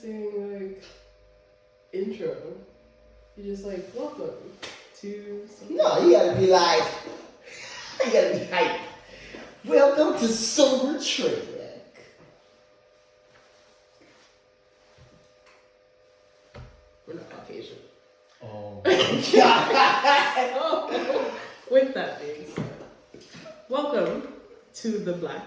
interesting like intro. You're just like, welcome to something. No, you gotta be hype. Welcome to Sober Train Wreck. We're not Caucasian. Oh my god. So, with that being said, welcome to the Black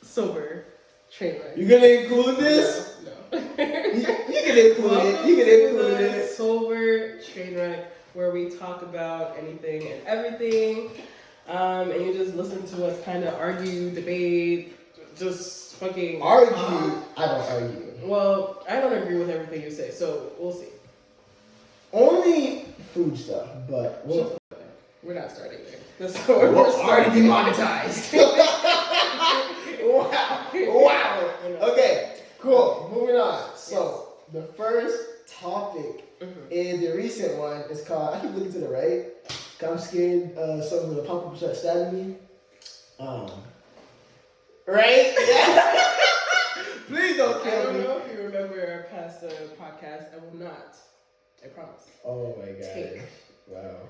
Sober Train Wreck. You gonna include this? No. You can include it. You can include it. Sober Train Wreck, where we talk about anything and everything. And you just listen to us kind of argue, debate, just fucking argue. I don't argue. Well, I don't agree with everything you say, so we'll see. Only food stuff, but we're not starting there. That's we're already demonetized. Wow. Okay, cool. Moving on. So the first topic is the recent one. It's called. I keep looking to the right. I'm scared someone's gonna pop up and start stabbing me. Right? Yeah. Please don't kill me. I don't know if you remember our past podcast. I will not. I promise. Oh my god. Take wow.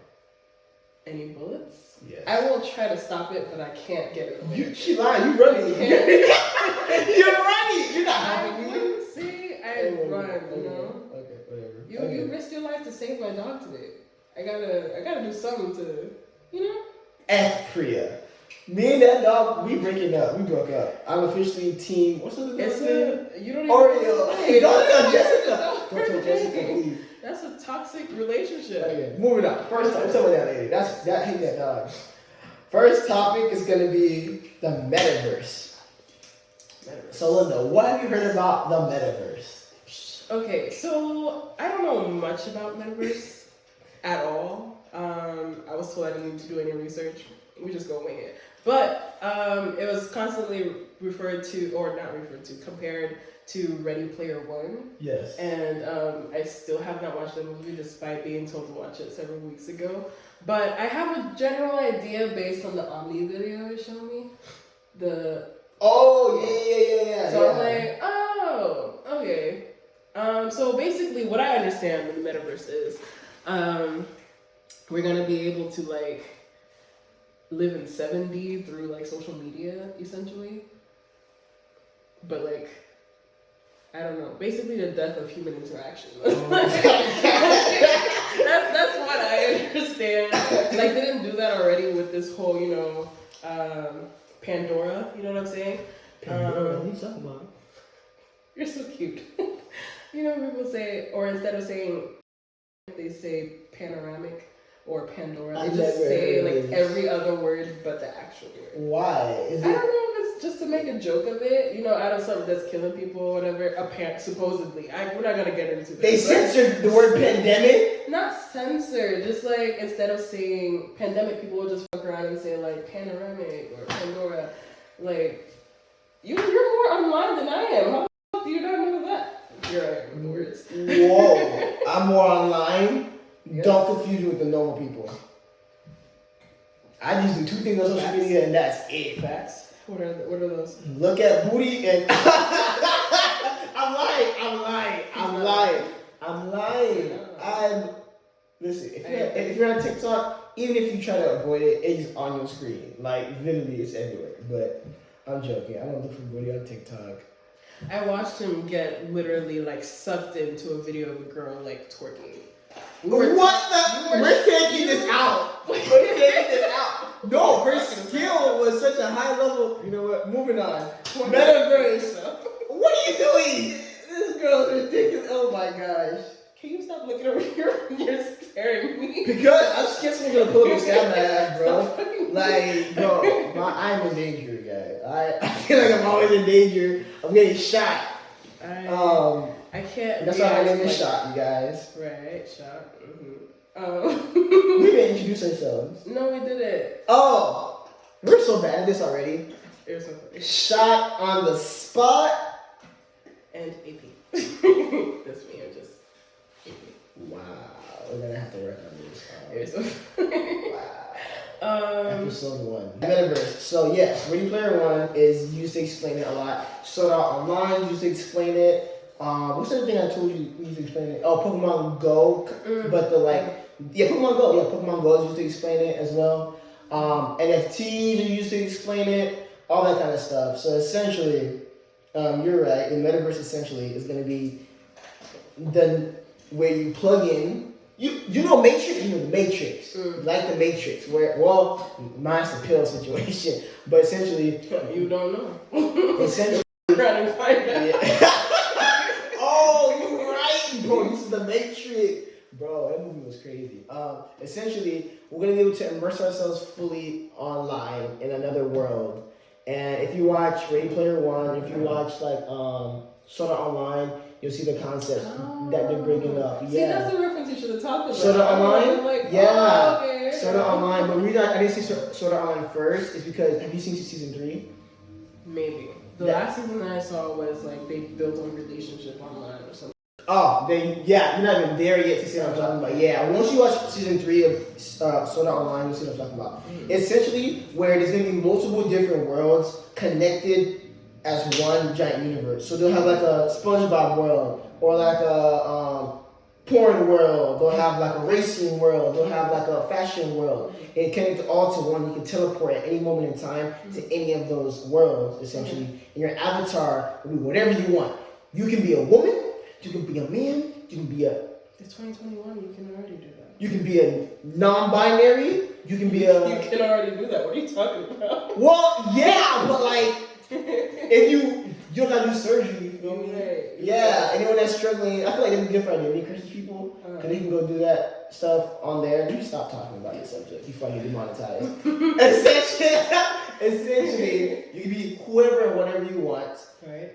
Any bullets? Yes. I will try to stop it, but I can't get it. She lying. You running. You're running. You're not helping me. See, I run. You know. Okay, whatever. You risked your life to save my dog today. I gotta do something to, you know. F Priya. Me and that dog, we breaking up. We broke up. I'm officially team. What's the dog's name? You don't even Oreo. Hey, don't tell Jessica. Don't tell Jessica, please. That's a toxic relationship. Okay, moving on. First topic. Tell me that lady. That hate that dog. First topic is gonna be the metaverse. So Linda, what have you heard about the metaverse? Okay, so I don't know much about metaverse at all. I was told I didn't need to do any research. We just go wing it. But it was constantly compared to Ready Player One. Yes. And I still have not watched the movie despite being told to watch it several weeks ago. But I have a general idea based on the Omni video it showed me. Yeah. So I'm like, oh, okay. So basically what I understand in the metaverse is we're gonna be able to like live in 7D through like social media essentially. But like I don't know. Basically the death of human interaction. That's what I understand. Like they didn't do that already with this whole, you know, Pandora, you know what I'm saying? Pandora, what are you talking about? You're so cute. You know, people say, or instead of saying, they say panoramic or Pandora. They just say like every other word but the actual word. Why? I don't know if it's just to make a joke of it, you know, out of something that's killing people or whatever. Supposedly. We're not gonna get into this. They censored the word pandemic? Not censored, just like instead of saying pandemic, people will just fuck around and say like panoramic or Pandora. Like, you're more online than I am. How the fuck do you not know that? Here I am with the words. Whoa, I'm more online. Yep. Don't confuse me with the normal people. I just do two things on social media and that's it. Facts. What are those? Look at booty and I'm lying. Listen, if you're on TikTok, even if you try to avoid it, it's on your screen. Like literally it's everywhere. But I'm joking. I don't look for booty on TikTok. I watched him get literally like sucked into a video of a girl like twerking. We're taking this out. No, her skill was such a high level. You know what? Moving on. Metaverse. What are you doing? This girl is ridiculous. Oh my gosh. Can you stop looking over here? You're scaring me. Because I'm scared someone's gonna pull up and stab my ass, bro. Like, bro, I'm in danger, guys. I feel like I'm always in danger. I'm getting shot. I can't. That's why my name is Shot, you guys. Right, Shot. We didn't introduce ourselves. No, we didn't. Oh, we're so bad at this already. It was so funny. Shot on the spot. And AP. That's me, I'm just AP. Wow, we're gonna have to work on this. It was so funny. Wow. Episode 1. Metaverse. So yes, Ready Player One is used to explain it a lot. Sold out online, used to explain it. What's the other thing I told you we used to explain it? Oh, Pokemon Go, but Pokemon Go. Yeah, Pokemon Go is used to explain it as well. NFTs are used to explain it, all that kind of stuff. So essentially, you're right. The metaverse essentially is going to be the where you plug in. You know Matrix. You know the Matrix, like the Matrix. Where mine's the pill situation, but essentially you don't know. Essentially, trying to find out. Yeah. Oh, you're right, bro. This is the Matrix. Bro, that movie was crazy. Essentially, we're going to be able to immerse ourselves fully online in another world. And if you watch Ready Player One, if you watch Sword Art Online, you'll see the concept that they're bringing up. Yeah. See, that's the reference you should have talked about. Sword Art Online? Okay. Sword Art Online. But the reason I didn't see Sword Art Online first is because, have you seen season 3? Maybe. The last season that I saw was they built a relationship online or something. Oh, you're not even there yet to see what I'm talking about. Yeah, once you watch season 3 of Sword Art Online, you'll see what I'm talking about. Essentially, where there's going to be multiple different worlds connected as one giant universe. So they'll have a SpongeBob world, or a porn world. They'll have a racing world. They'll have a fashion world. And connect all to one. You can teleport at any moment in time to any of those worlds, essentially. And your avatar will be whatever you want. You can be a woman. You can be a man. You can be It's 2021. You can already do that. You can be a non-binary. You can be You can already do that. What are you talking about? Well, yeah, but if you don't gotta do surgery, you feel me? Right. Yeah, anyone that's struggling, I feel like it'd be good for identity crisis people, because they can go do that stuff on there. You stop talking about your subject before I get demonetized. Essentially, you can be whoever and whatever you want. Right.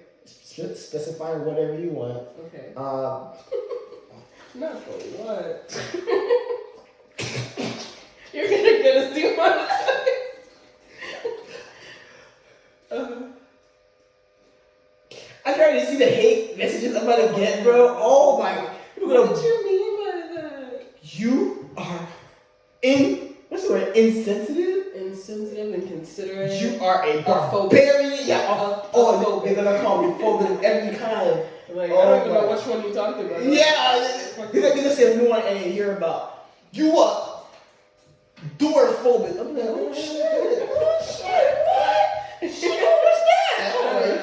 Specify whatever you want. Okay. Not for what? You're gonna get us demonetized. I can already see the hate messages I'm about to get, bro. Oh my. What do you mean by that? You are what's the word? Insensitive and considerate. You are a barbarian. Yeah. They're gonna call me phobic of every kind. I don't even know which one you talked about. Yeah. They're gonna say a new one I ain't hear about. You are doorphobic. I'm like, oh shit. What's that?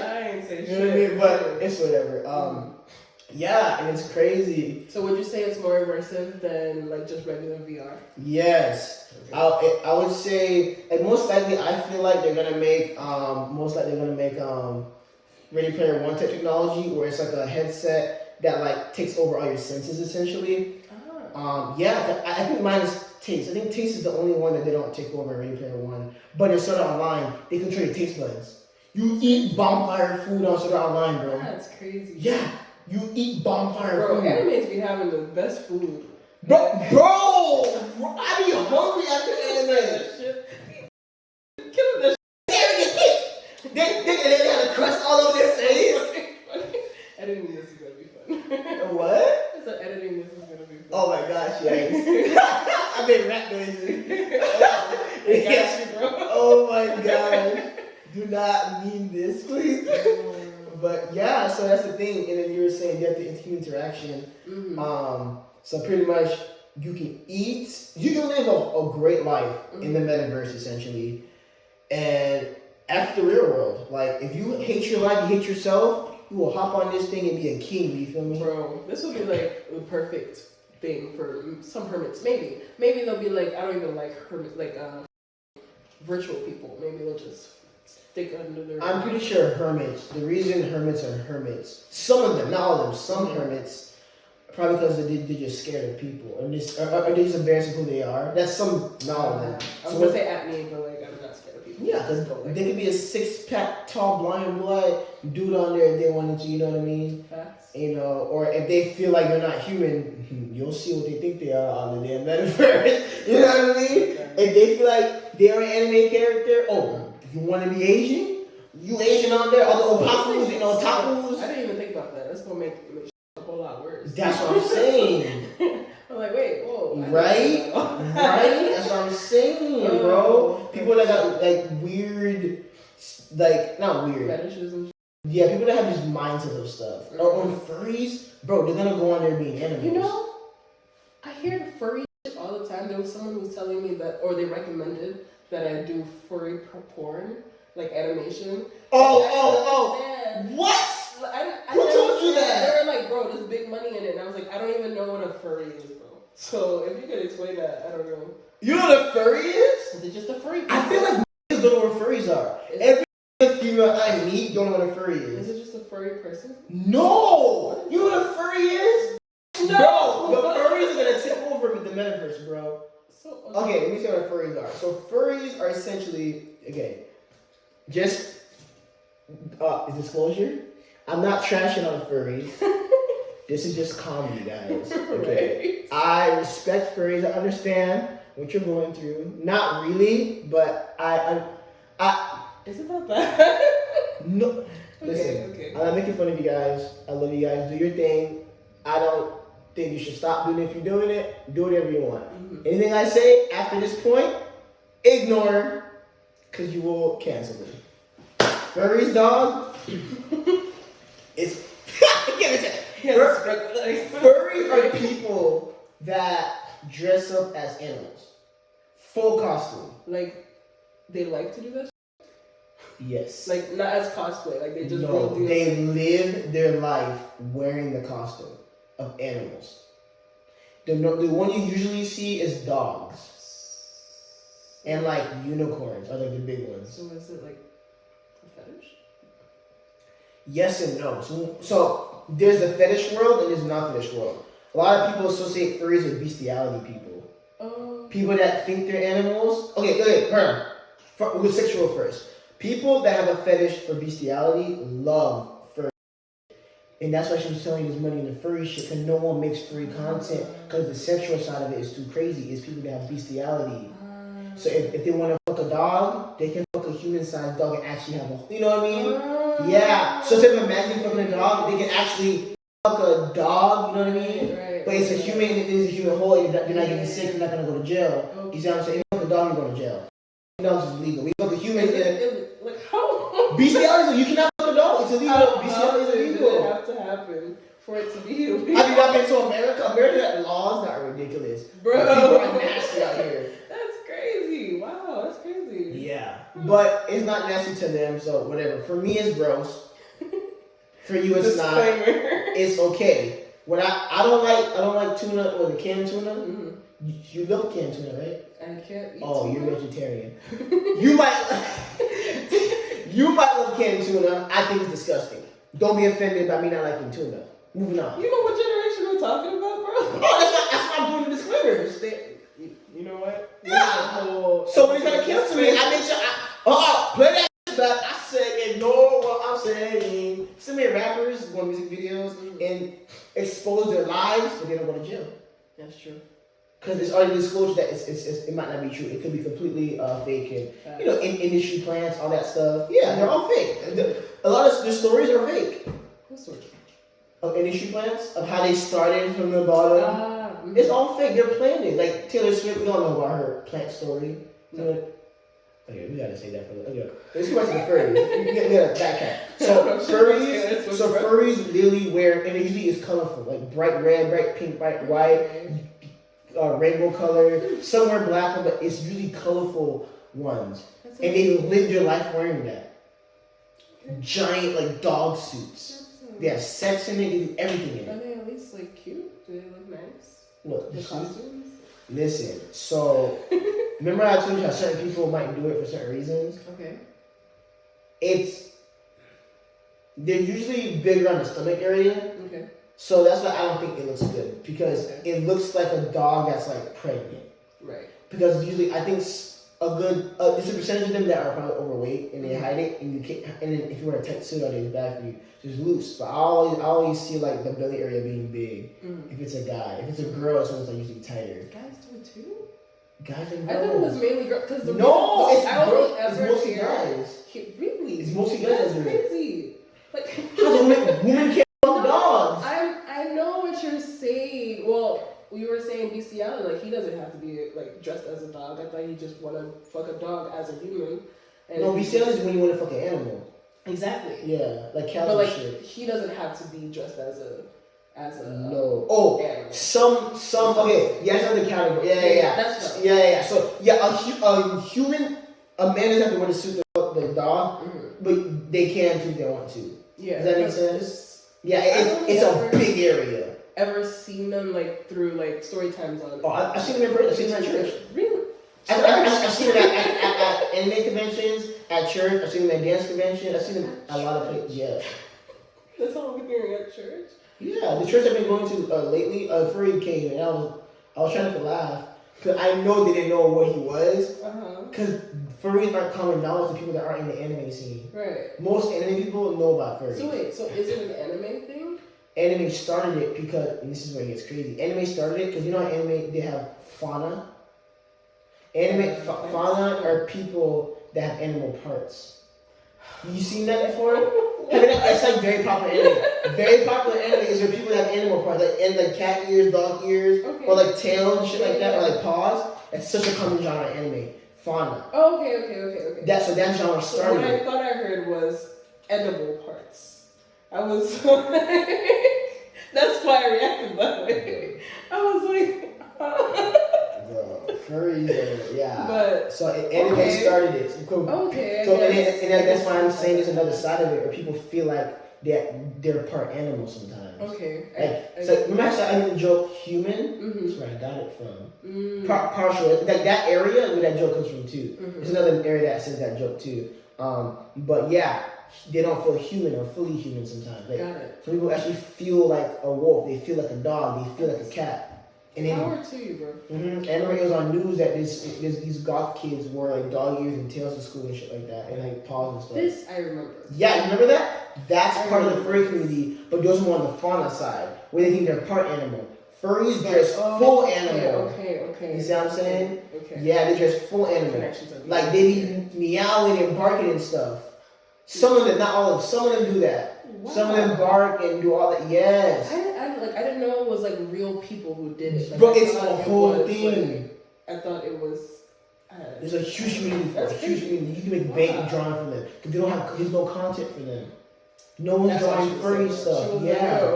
I ain't say shit. You know what I mean? But it's whatever. Yeah, and it's crazy. So would you say it's more immersive than just regular VR? Yes. Okay. I would say, most likely, I feel like they're gonna make Ready Player One type technology, where it's a headset that takes over all your senses essentially. Yeah, I think mine is taste. I think taste is the only one that they don't take over in Ready Player One. But in Sword Art Online, they control your taste buds. You eat bonfire food on Sword Art Online, bro. That's crazy. Yeah. You eat bonfire food. Bro, animes be having the best food. Bro, I be hungry after anime. Killing that shit. They had a crust all over their face. Editing this is gonna be fun. What? I said editing this is gonna be fun. Oh my gosh, yes. I made rap noises. You, bro. Oh my gosh. Do not mean this, please. But yeah, so that's the thing. And then you were saying you have the human interaction. So pretty much you can live a great life in the metaverse essentially. And after the real world, if you hate your life, you hate yourself, you will hop on this thing and be a king. You feel me? Bro, this would be the perfect thing for some hermits. Maybe they'll be I don't even like hermits, virtual people. Maybe they'll just stick under their. I'm pretty sure hermits. The reason hermits are hermits, some of them, not all of them, some hermits, probably because they're just scared of people, or they're just embarrassed of who they are. That's not all of them. I was gonna say at me, but I'm not scared of people. Yeah, because they could be a 6-pack, tall, blind, blood dude on there if they wanted to. You know what I mean? Facts. Or if they feel like they're not human, you'll see what they think they are on the damn metaverse. You know what I mean? If they feel like they're an anime character, you want to be Asian? You Asian on there? All the otakus and otakus? I didn't even think about that. That's gonna make a whole lot worse. That's what I'm saying. I'm wait, whoa. Right? Right? That's what I'm saying, bro. People that got weird, not weird. Fetishes and shit. Yeah, people that have these mindsets of stuff. Or on furries, bro, they're gonna go on there being animals. You know, I hear furry shit all the time. There was someone who was telling me that, or they recommended that I do furry porn, like animation. Oh. What? Who told you that? They were like, bro, there's big money in it. And I was like, I don't even know what a furry is, bro. So if you could explain that, I don't know. You know what a furry is? Is it just a furry? I feel like niggas don't know what furries are. Every female I meet don't know what a furry is. Is it just a furry person? No! You know what a furry is? No! Bro, the furries are gonna tip over with the metaverse, bro. So, okay, let me say what furries are. So furries are essentially, just disclosure. I'm not trashing on furries. This is just comedy, guys. Okay. Right. I respect furries. I understand what you're going through. Not really, but I is it that bad? No. Listen, okay. I'm not making fun of you guys. I love you guys. Do your thing. I don't think you should stop doing it. If you're doing it, do whatever you want. Mm-hmm. Anything I say after this point, ignore, because you will cancel me. Furries, dog. It's furries are people that dress up as animals, full costume. Like they like to do that. Yes. Like not as cosplay. Like they just they live their life wearing the costume of animals. The one you usually see is dogs and like unicorns are like the big ones. So is it like a fetish? Yes and no. So there's the fetish world and there's the non-fetish world. A lot of people associate furries with bestiality people. People that think they're animals. Okay, with sexual first. People that have a fetish for bestiality love furry. And that's why she was telling you there's money in the furry shit, because no one makes furry content, because the sexual side of it is too crazy. It's people that have bestiality. So if they want to fuck a dog, they can fuck a human-sized dog and actually have a, you know what I mean? Yeah. So instead of imagining fucking a dog, they can actually fuck a dog, you know what I mean? Right. But it's a human, it is a human whole, you're not getting sick, you're not going to go to jail. Okay. You see what I'm saying? If you fuck a dog, you're going to jail. Dogs is illegal. We fuck a human. Like how? Bestiality, you cannot fuck a dog. It's illegal. Bestiality is illegal. It have to happen for it to be illegal. Have you not been to America? America laws are ridiculous. Bro, people are nasty out here. That's crazy. Wow, that's crazy. Yeah, but it's not nasty to them, so whatever. For me, it's gross. For you, it's not. It's okay. What I don't like tuna or the canned tuna. Mm-hmm. You love canned tuna, right? I can't eat tuna. You're vegetarian. You might love canned tuna. I think it's disgusting. Don't be offended by me not liking tuna. Moving on. You know what generation we're talking about, bro? Oh, that's why I'm doing the disclaimers. You know what? Yeah. So when he's gonna cancel me, I make sure play that shit back. I said ignore what I'm saying. So many rappers go on music videos and expose their lives, but they don't go to jail. That's true. Because it's already disclosed that it might not be true. It could be completely fake, and industry plants, all that stuff. Yeah, they're all fake. A lot of the stories are fake. What story? Of industry plants, of how they started from the bottom. It's all fake. They're planted. Like Taylor Swift, we all know about her plant story. No. Okay, we gotta say that for the. Okay, let's go back to the furries. We gotta backtrack. So furries literally wear, and it usually is colorful, like bright red, bright pink, bright white. Rainbow color, some wear black, but it's usually colorful ones. And they live their life wearing that. Okay. Giant, like, dog suits. They have sex in it, they do everything in it. Are they at least, like, cute? Do they look nice? What, the costumes? Listen, so, remember I told you how certain people might do it for certain reasons? Okay. They're usually bigger on the stomach area. Okay. So that's why I don't think it looks good, because it looks like a dog that's like pregnant. Right. Because usually I think there's a percentage of them that are probably overweight and they hide it, and you can't. And then if you wear a tight suit, it's bad for you. It's loose. But I always see like the belly area being big. If it's a guy, if it's a girl, it's always like usually tighter. Guys do it too. Guys and girls. I thought it was mainly girls. Because it's mostly guys. Really? It's mostly guys. That's crazy. Like women can't fuck dogs. I know what you're saying. Well, we were saying bestiality, like he doesn't have to be like dressed as a dog. I thought he just want to fuck a dog as a human. And no, bestiality is when you want to fuck an animal. Exactly. Yeah, like casual but like shit. he doesn't have to be dressed as a no. Oh, animal. some okay. Yeah, that's another category. Yeah. That's right. Yeah. So a human, a man doesn't have to wear the suit the dog, but they can if they want to. Yeah. Does that make sense? Yeah, it's a big area. Ever seen them like through like story times on? Oh, I've seen them in church. Really? I've seen them at anime conventions, at church. I've seen them at dance conventions. I've seen them at a lot of places. Yeah. That's all I'm hearing at church. Yeah, the church I've been going to lately, Furry came, and I was trying to laugh because I know they didn't know what he was. Because furries aren't common knowledge to people that aren't in the anime scene. Right. Most anime people know about furries. So wait, so is it an anime thing? Anime started it because, and this is where it gets crazy. Anime started it because you know how anime they have fauna. Fauna are people that have animal parts. You seen that before? It's like very popular anime. Very popular anime is where people have animal parts, like cat ears, dog ears, or like tails and shit like that, or like paws. It's such a common genre of anime. Fauna. Oh, okay. That genre started. So what I thought I heard was edible parts. I was like, that's why I reacted that way. I was like, furries, yeah. But so anime started it. Okay. So and that's why I'm saying there's another side of it where people feel like they're part animal sometimes. Okay. So remember I said I made the joke human? That's where I got it from. Partial. Like that area where that joke comes from too. There's another area that says that joke too. But yeah, they don't feel human or fully human sometimes. Like, got it. Some people actually feel like a wolf. They feel like a dog. They feel like a cat. And then, power to you, bro. And it was on news that these goth kids wore like dog ears and tails in school and shit like that, and like paws and stuff. This I remember. Yeah, you remember that? That's part of the furry community, but those are more on the fauna side, where they think they're part animal. Furries dress full animal. Okay. You see what I'm saying? Okay. Yeah, they dress full animal. Like they be meowing and barking and stuff. Some of them, not all of them. Some of them do that. Wow. Some of them bark and do all that. Yes. I didn't know it was like real people who did it. Like, bro, it's a whole thing. Like, I thought it was. There's a huge community for it. Huge community. You can make bank drawing from them because there's no content for them. No one's drawing furry stuff. Yeah.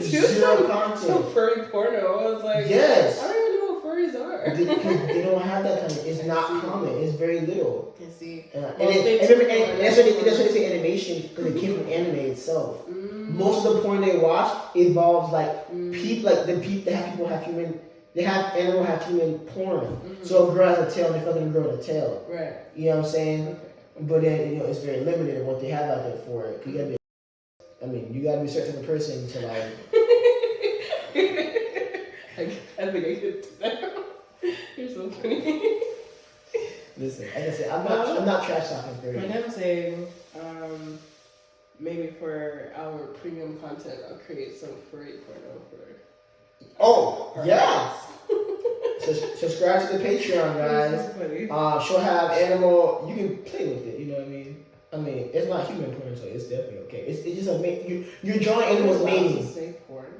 Zero content. Some furry porno. I was like, yes. I don't even know what furries are. They don't have that kind of. It's not common. It's very little. I see. And that's why they say animation because it came from anime itself. Most of the porn they watch involves like people they have animal have human porn. So a girl has a tail and they're fucking a girl with a tail. Right. You know what I'm saying? Okay. But then it's very limited in what they have out there for it. You gotta be a certain person to like. I think I could do that. You're so funny. Listen, like I said, I'm not trash talking for you. But I'm saying, maybe for our premium content, I'll create some furry porno for. Oh yeah. Subscribe to the Patreon, guys. She'll have animal. You can play with it. You know what I mean? It's not human porn, so it's definitely okay. It's just you're drawing animals mating. Say porn.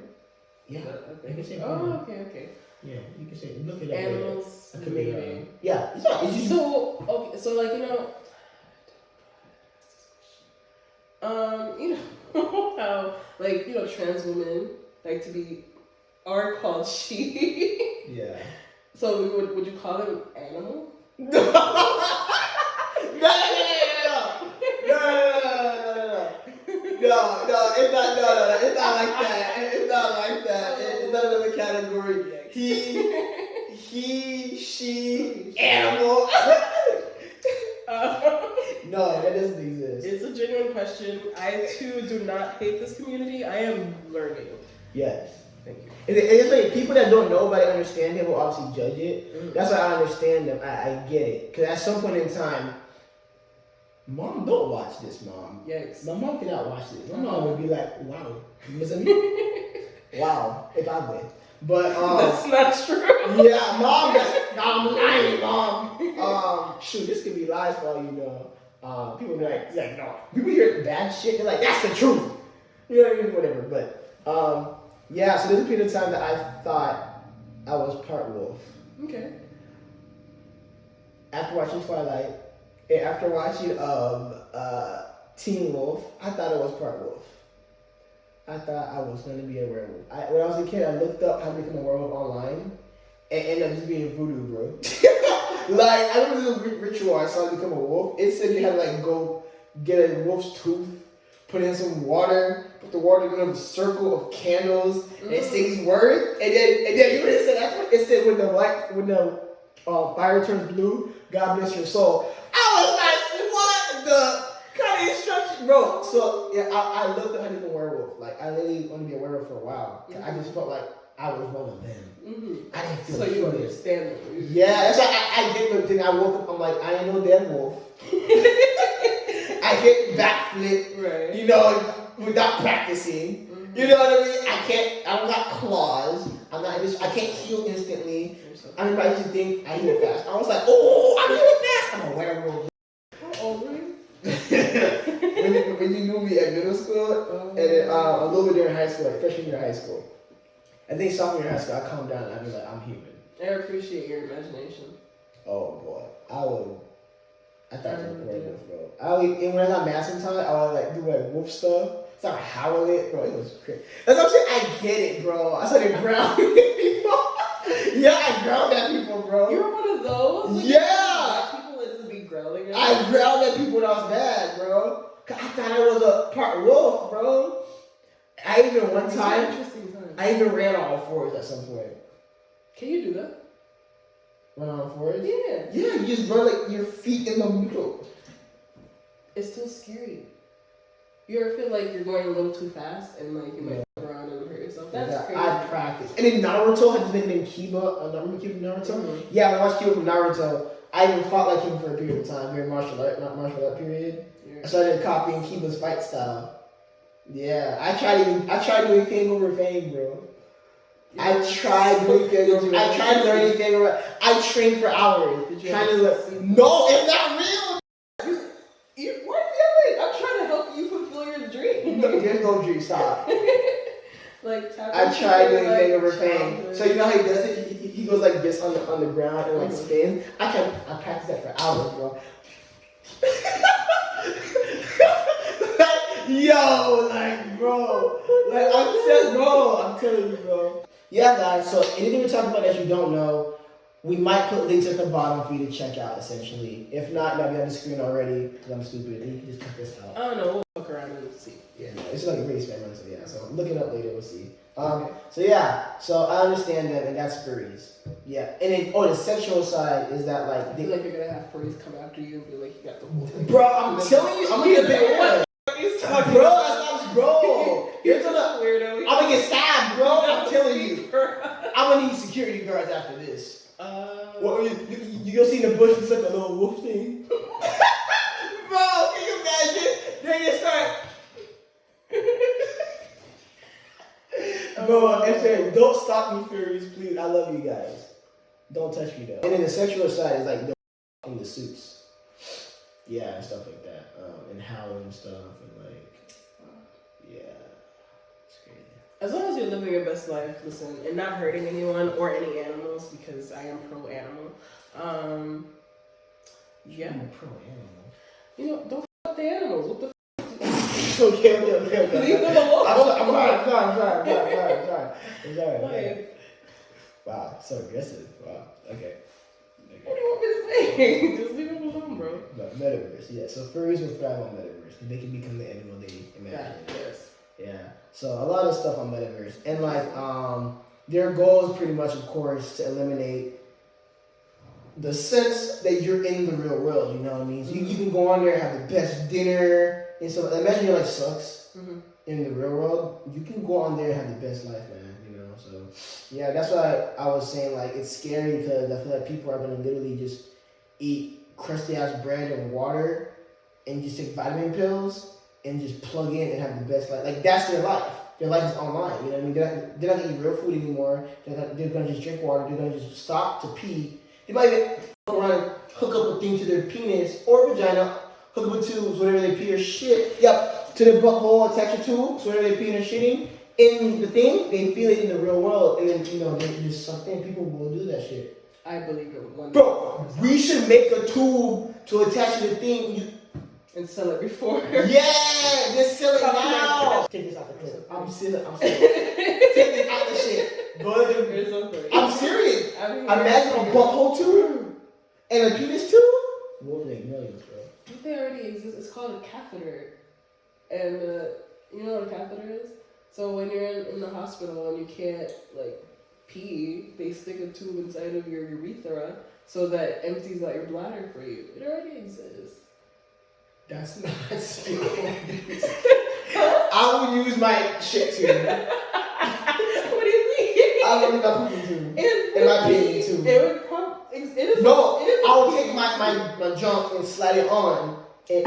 Yeah, you can say porn. Oh, okay. Yeah, you can say look at that. Animals mating. Yeah, it's not. It's just so like you know how like trans women like to are called she. Yeah. So would you call them animal? No, it's not like that. It's not like that. It's not another category. He, she, animal. No, that doesn't exist. It's a genuine question. I too do not hate this community. I am learning. Yes. Thank you. It's like people that don't know but understand it will obviously judge it. That's why I understand them. I get it. Because at some point in time, Mom, don't watch this, Mom. Yikes. My mom cannot watch this. My mom would be like, wow. You listen to me? Wow. If I would. But that's not true. Yeah, Mom, I'm lying, Mom. Shoot, this could be lies for all you know. People be like, no. People hear bad shit, they're like, that's the truth. You know what I mean? Whatever. But yeah, so there's a period of time that I thought I was part wolf. Okay. After watching Twilight, and after watching Teen Wolf. I thought it was part wolf. I thought I was going to be a werewolf. When I was a kid, I looked up how to become a werewolf online and ended up just being voodoo, bro. Like, I remember this ritual I saw to become a wolf. It said you had to, like, go get a wolf's tooth, put in some water, put the water in a circle of candles, and it say these words. And then you know what it said? That's what it said when the fire turns blue, God bless your soul. I was like, what the kind of instruction, bro? So yeah, I looked up how to be a werewolf. Like I literally wanted to be a werewolf for a while. I just felt like I was one of them. I didn't feel so you understand them. Yeah, that's why I get the thing. I woke up, I'm like, I ain't no damn wolf. I get backflip, right? You know, without practicing. You know what I mean? I don't got claws. I can't heal instantly. I remember I used to think I heal fast. I was like, oh, I heal fast. I'm a werewolf. How old were you? when you knew me at middle school, and then a little bit during high school, like freshman year of high school. I think sophomore year of high school, I calm down and I'd be like, I'm human. I appreciate your imagination. Oh boy, I thought it was werewolf, bro. And when I got math time, I would like do like wolf stuff. Start howling it, bro. It was crazy. That's what I'm saying. I get it, bro. I started growling at people. Yeah, I growled at people, bro. You were one of those? Like, yeah. People would just be growling at I growled at people when I was bad, bro. I thought I was a part wolf, bro. I even ran on all fours at some point. Can you do that? Run on all fours? Yeah. Yeah, you just run like your feet in the middle. It's still scary. You ever feel like you're going a little too fast and like you might turn around and hurt yourself? That's crazy. I practice. And then Naruto had this name named Kiba. Remember Kiba from Naruto? Yeah, when I watched Kiba from Naruto, I even fought like him for a period of time during martial art period. I started copying Kiba's fight style. Yeah, I tried doing Fang over Fang, bro. I tried learning Fang over. I trained for hours trying to no, it's not real. What are you doing? I'm trying to help you fulfill your dream. No, there's no dream. Stop. Like I tried doing Fang over Fang. So you know how he does it? He goes like this on the ground and like spins. I practiced that for hours, bro. Yo, like, bro. Like, I'm telling you, bro. Yeah, guys, so anything we're talking about that you don't know, we might put links at the bottom for you to check out, essentially. If not, it might be on the screen already, because I'm stupid, and you can just check this out. I don't know, we'll fuck around and see. Yeah, no, it's like a really spam run, so yeah, so look it up later, we'll see. So yeah, so I understand that, and that's furries. Yeah, and then, the sexual side is that, like... I feel like you're gonna have furries come after you and be like, you got the whole thing. Bro, I'm telling you, I'm gonna get bit. Bro, you're gonna weirdo. I'm gonna get stabbed, bro. I'm telling you. I'm gonna need security guards after this. What you go see in the bush? It's like a little wolf thing. Bro, can you imagine? Then you start. Bro, don't stop me, Furries, please. I love you guys. Don't touch me though. And then the sexual side is like in the suits. Yeah, and stuff like that. And howling and stuff and like. Yeah, it's crazy. As long as you're living your best life, listen, and not hurting anyone or any animals, because I am pro-animal. Yeah. I'm pro-animal. You know, don't fuck the animals. What the f***? Okay. Leave them alone. I'm sorry. Like, wow, so aggressive. Wow, okay. What do you want me to say? Just leave them alone, bro. But Metaverse, yeah. So furries will thrive on Metaverse because they can become the animal they imagine. Yes. Yeah. So a lot of stuff on Metaverse, and like their goal is pretty much, of course, to eliminate the sense that you're in the real world. You know what I mean? So you can go on there and have the best dinner and stuff. Imagine you're like sucks in the real world. You can go on there and have the best life, man. So, yeah, that's why I was saying, like, it's scary because I feel like people are going to literally just eat crusty-ass bread and water and just take vitamin pills and just plug in and have the best life. Like, that's their life. Their life is online, you know what I mean? They're not going to eat real food anymore. They're going to just drink water. They're going to just stop to pee. They might even run and hook up a thing to their penis or vagina, hook up with tubes, whatever they pee or shit. Yep, to their butthole, attach a tube, so whatever they pee or shitting. In the thing, they feel it in the real world, and then, they just suck in. People will do that shit. I believe it. Bro, we should make a tube to attach to the thing. and sell it before. Yeah, just sell it now. Take this out the clip. I'm serious. Take this out the shit. Go ahead. I'm serious. Imagine a butthole too, and a penis too. More than millions, bro. They already exist. It's called a catheter, and you know what a catheter is? So when you're in the hospital and you can't like pee, they stick a tube inside of your urethra so that empties out your bladder for you. It already exists. That's not stupid. I would use my shit too. What do you mean? I would use my pooping too. And my peeing too. It would pump. No, I would take my junk and slide it on. And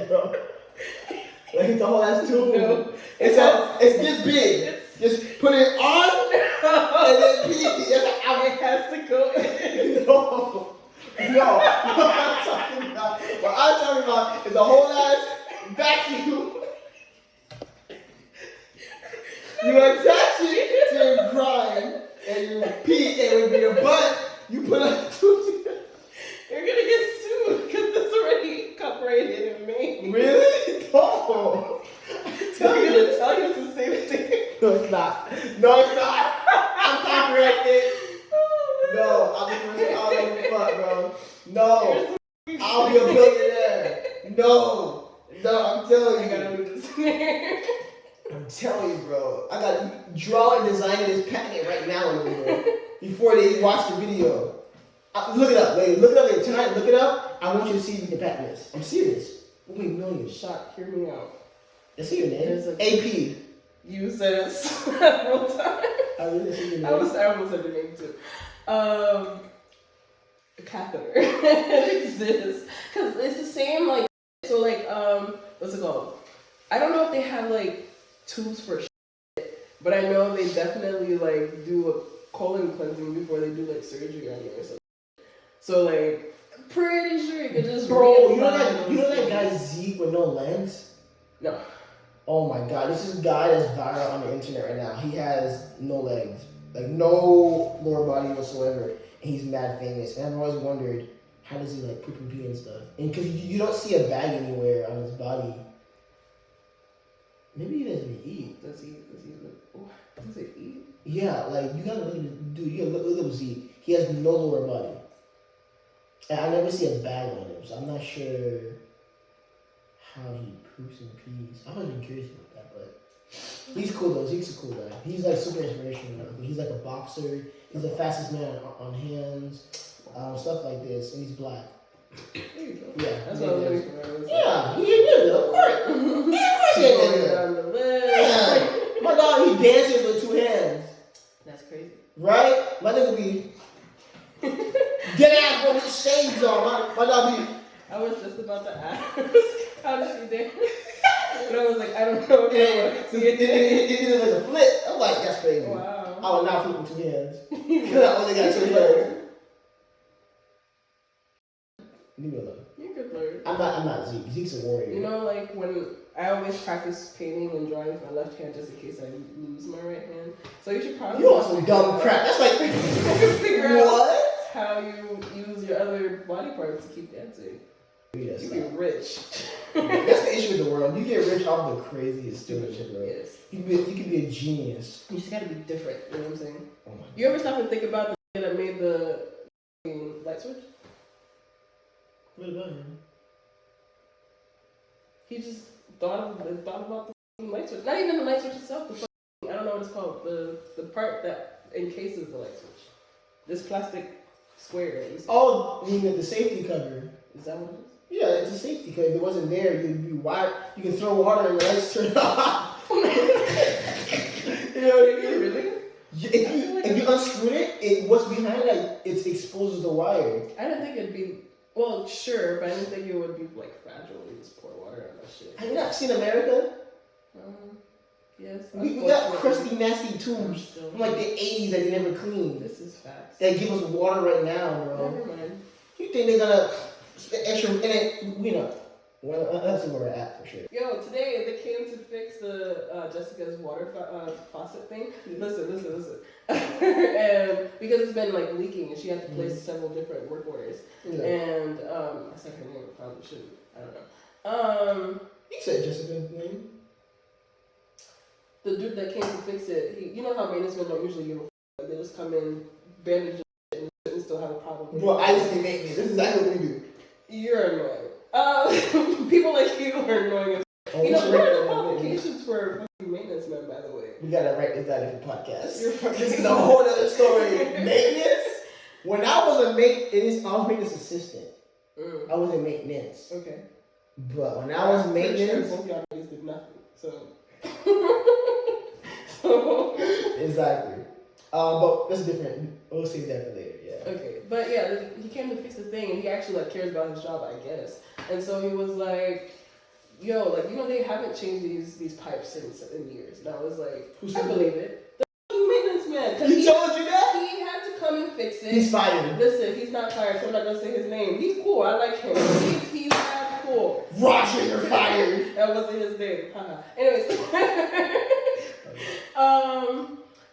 bro. Like the whole ass tube. No. It's this big. Just put it on and then pee. It has to go in. No. What I'm talking about is the whole ass vacuum. You attach it to your grind and you pee, and with your butt, you put a tube. You're gonna get sued because it's already copyrighted in Maine. Really? No. I'm gonna tell you it's the same thing. No, it's not. I'm copyrighted. No, I'm all over the fuck, bro. No, I'll be a billionaire. No, I'm telling you. I'm telling you, bro. I got draw and design this patent right now, bro. Before they watch the video. Look it up, lady. Look it up later. Tonight, look it up. I want you to see if you can patent this. I'm serious. We'll make millions. Shot, hear me out. That's your name. AP. You said it several times. I really see your name. I almost said your name too. A catheter. It exists. Because it's the same, like, so, like, what's it called? I don't know if they have, like, tubes for shit, but I know they definitely, like, do a colon cleansing before they do, like, surgery on you or something. So, like, pretty sure you could just you know that guy Zeke with no legs? No. Oh my god, this is a guy that's viral on the internet right now. He has no legs, like no lower body whatsoever, and he's mad famous. And I've always wondered, how does he like poop and pee and stuff? And because you don't see a bag anywhere on his body. Maybe he doesn't eat. Does he eat? Yeah, like you gotta look at this dude. You gotta look at Zeke. He has no lower body. And I never see a bag on him, so I'm not sure how he poops and pees. I've always been curious about that, but he's cool though. Zeke's a cool guy. He's like super inspirational. He's like a boxer. He's the fastest man on hands, stuff like this, and he's black. There you go. Yeah, that's what I was looking for. Yeah, he is, of course. Yeah, my dog, he dances with two hands. That's crazy. Right? My nigga be dead ass with his shades on. My dog be. I was just about to ask, how does she dance? But I was like, I don't know. It is like a flip. I'm like, that's crazy. Wow. I would not flip with two hands. Because I only got two legs. Leave me alone. You could learn. I'm not Zeke. Zeke's a warrior. You know, like when I always practice painting and drawing with my left hand just in case I lose my right hand. So you should probably. You want some dumb crap. That's like, what? How you use your other body parts to keep dancing. Yes, you get rich. That's the issue with the world. You get rich off the craziest stupid shit, bro. Yes. You can be a genius. You just gotta be different. You know what I'm saying? Oh my you ever stop and think about the guy that made the light switch? What about him? He just thought about the light switch. Not even the light switch itself. I don't know what it's called. The part that encases the light switch. This plastic square. Oh, you mean the safety cover? Is that what it is? Yeah, it's a safety because if it wasn't there, you'd be wired. You can throw water and the lights turn off. You know what I mean? Really? If you unscrew it, what's behind it, it exposes the wire. I didn't think it'd be, well, sure, but I didn't think it would be like fragile. You just pour water on that shit. Have you not seen America? Yes. We got crusty, nasty tubes from like the 80s that they never cleaned. This is facts. They give us water right now, bro. Never mind. You think they're gonna extra in it? You know, Well, that's where we're at for sure. Yo, today they came to fix the Jessica's water faucet thing. Listen. And because it's been like leaking, and she had to place several different work orders. Yeah. And I said her name, I probably shouldn't. I don't know. You said Jessica's name. The dude that came to fix it, you know how maintenance men don't usually give a f***. They just come in, bandage it, and still have a problem. Bro, I just say maintenance. This is exactly what we do. You're annoying. People like you are annoying. Oh, you know, what are the qualifications for fucking maintenance men, by the way? We gotta write this down in the podcast. This is a whole other story. Maintenance? When I was maintenance assistant. I was in maintenance. Okay. But when I was maintenance, both y'all did nothing. So. Exactly. But that's different. We'll see that for later. Yeah. Okay, but yeah, he came to fix the thing, and he actually like cares about his job, I guess. And so he was like, "Yo, like they haven't changed these pipes in years." And I was like, "I believe it." The fucking maintenance man. He told you that? He had to come and fix it. He's fired. Listen, he's not fired, so I'm not gonna say his name. He's cool. I like him. He's mad cool. Roger, you're fired. That wasn't his name. Anyways.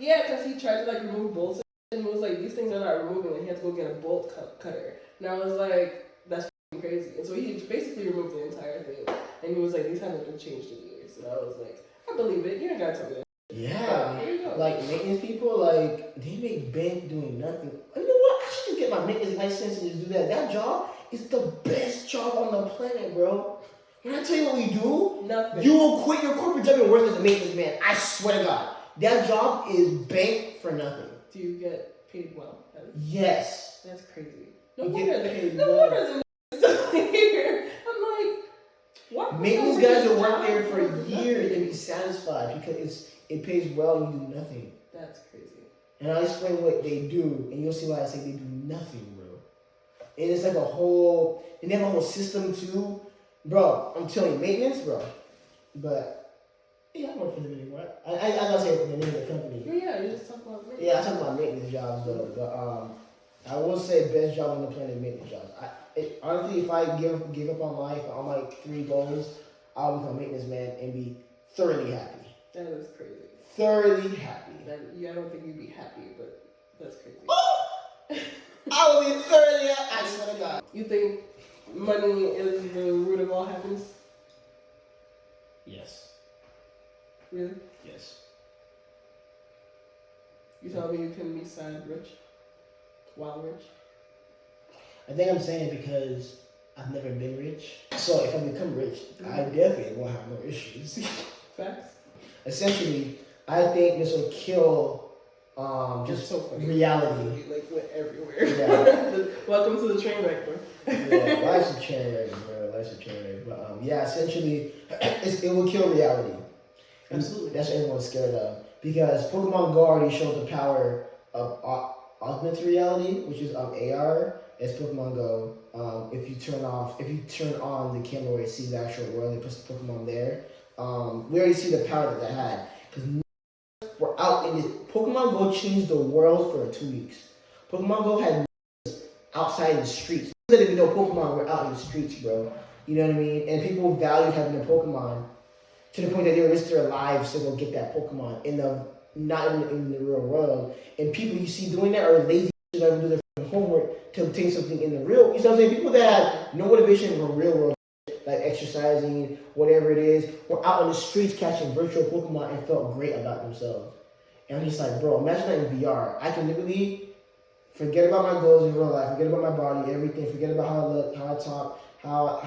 Yeah, because he tried to like remove bolts and he was like, these things are not removing, and he had to go get a bolt cutter. And I was like, that's crazy. And so he basically removed the entire thing. And he was like, these haven't been changed in years. And I was like, I believe it. You ain't gotta tell me that. Yeah. Like maintenance people, like they make bank doing nothing. You know what? I should just get my maintenance license and just do that. That job is the best job on the planet, bro. When I tell you what we do, nothing. You will quit your corporate job and work as a maintenance man. I swear to God. That job is bank for nothing. Do you get paid well? Yes. That's crazy. No wonder they're still here. I'm like, what? Maintenance guys will work there for years and be satisfied because it pays well and you do nothing. That's crazy. And I'll explain what they do, and you'll see why I say they do nothing, bro. And it's like they have a whole system too. Bro, I'm telling you, maintenance, bro. But yeah, I don't work for them anymore. I'm not saying the name of the company. Yeah, you just talk about maintenance. Yeah, I talk about maintenance jobs though. But I will say best job on the planet, maintenance jobs. Honestly, if I give up on life, on my 3 goals, I'll become a maintenance man and be thoroughly happy. That is crazy. Thoroughly happy. I don't think you'd be happy, but that's crazy. I will be thoroughly happy. I swear to God. You think money is the root of all happiness? Yes. Really? Yes. You tell me you can be sad rich? While rich? I think I'm saying it because I've never been rich. So if I become rich, I definitely won't have no issues. Facts? Essentially, I think this will kill just so funny. Reality. Like went everywhere. Yeah. Welcome to the train wreck, bro. Yeah, life's a train wreck, bro. Life's a train wreck. But yeah, essentially, it will kill reality. Absolutely. That's what everyone's scared of. Because Pokemon Go already showed the power of augmented reality, which is AR. It's Pokemon Go. If you turn on the camera where it sees the actual world, it puts the Pokemon there. We already see the power that had. Because we're out in this. Pokemon Go changed the world for 2 weeks. Pokemon Go had outside in the streets. You didn't even know Pokemon were out in the streets, bro. You know what I mean? And people valued having their Pokemon to the point that they would risk their lives to go get that Pokemon not in the real world. And people you see doing that are lazy to never do their homework to obtain something in the real. You know what I'm saying? People that have no motivation for real world, like exercising, whatever it is, were out on the streets catching virtual Pokemon and felt great about themselves. And I'm just like, bro, imagine that in VR. I can literally forget about my goals in real life, forget about my body, everything, forget about how I look, how I talk, how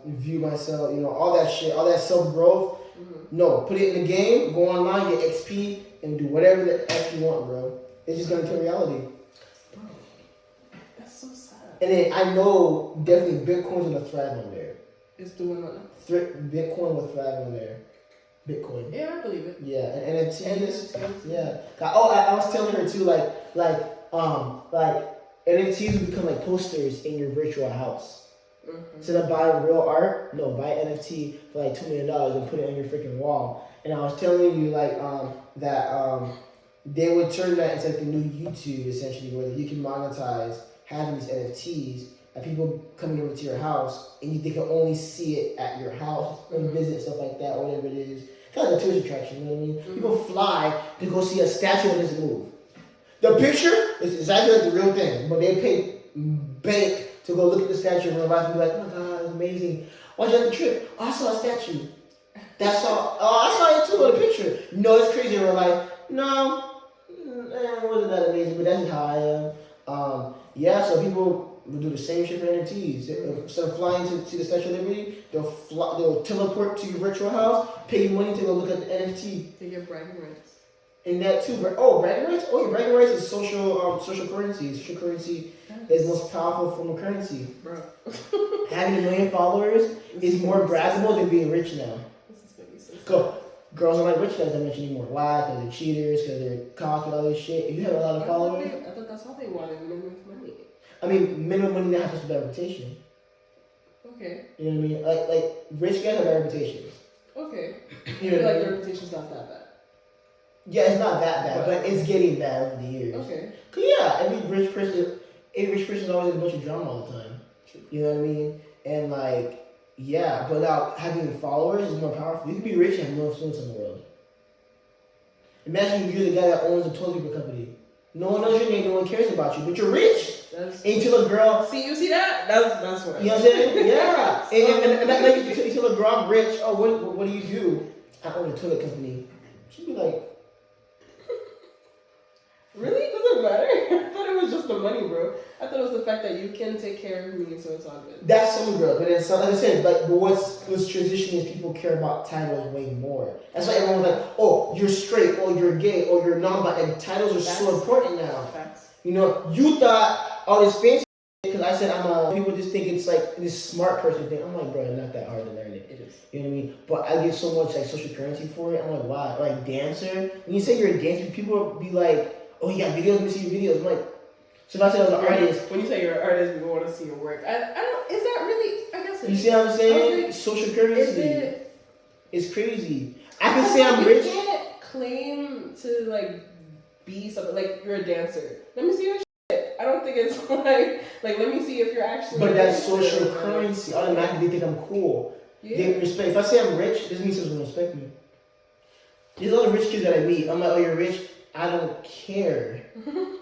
I view myself, all that shit, all that self-growth. Mm-hmm. No, put it in the game, go online, get XP, and do whatever the F you want, bro. It's just gonna kill reality. Bro, that's so sad. And then I know definitely Bitcoin's gonna thrive on there. It's doing what? Bitcoin will thrive on there. Bitcoin. Yeah, I believe it. Yeah, and NFTs. Yeah. I was telling her too, like NFTs will become like posters in your virtual house. Mm-hmm. Instead of buying real art, no, buy NFT for like $2 million and put it on your freaking wall. And I was telling you that they would turn that into like the new YouTube essentially, where you can monetize having these NFTs Like people coming over to your house and they can only see it at your house, and visit stuff like that, or whatever it is. Kind of like a tourist attraction, you know what I mean? People fly to go see a statue that doesn't move. The picture is exactly like the real thing, but they pay bank to go look at the statue in real life and be like, oh my god, it's amazing. Why'd you like the trip? Oh, I saw a statue. That's all. Oh, I saw it too in the picture. No, it's crazy in real life. No, it wasn't that amazing, but that's just how I am. Yeah, so people will do the same shit for NFTs. Instead of flying to see the Statue of Liberty, they'll teleport to your virtual house, pay you money to go look at the NFT. They get bragging rights. And that too, bragging rights? Oh, yeah, bragging rights is social currency. Social currency is the most powerful form of currency. Bro. Having 1 million followers is more braggable than being rich now. This is gonna be so Go. Girls don't like rich guys that much anymore. Why? Because they're cheaters, because they're cock and all this shit. If you have a lot of followers. I thought that's how they wanted minimum money. I mean, minimum money now has a bad reputation. Okay. You know what I mean? Like rich guys have bad reputations. Okay. You know feel like their reputation's not that bad. Yeah, it's not that bad, but it's getting bad over the years. Okay. Cause yeah, every rich person's always in a bunch of drama all the time. True. You know what I mean? And like, yeah, but now having followers is more powerful. You can be rich and have no influence in the world. Imagine you're the guy that owns a toilet paper company. No one knows your name, no one cares about you, but you're rich. Until a girl. See, you see that? That's what. You know what I'm saying? Yeah. and like you tell a girl I'm rich. Oh, what do you do? I own a toilet company. She'd be like, really? It doesn't matter. I thought it was just the money, bro. I thought it was the fact that you can take care of me, so it's all good. That's some girls, but then some, like I said, but what's transitioning is people care about titles way more. That's why everyone's like, oh, you're straight, oh, you're gay, oh, you're non-bi. And titles are so important now. Facts. You know, you thought all this fancy because I said people just think it's like this smart person thing. I'm like, bro, it's not that hard to learn it. It is. You know what I mean? But I get so much like social currency for it. I'm like, why? Like dancer. When you say you're a dancer, people will be like, oh, you got videos, let me see your videos. I'm like, so if I said I was an artist. When you say you're an artist, we want to see your work. I don't, is that really, I guess You see what I'm saying? Social currency. It's crazy. I can say I'm rich. You can't claim to like be something, like you're a dancer. Let me see your shit. I don't think it's like let me see if you're actually. But that's social currency. Automatically they think I'm cool. Yeah. They respect. If I say I'm rich, this means someone's gonna respect me. There's a lot of rich kids that I meet. I'm like, oh, you're rich? I don't care.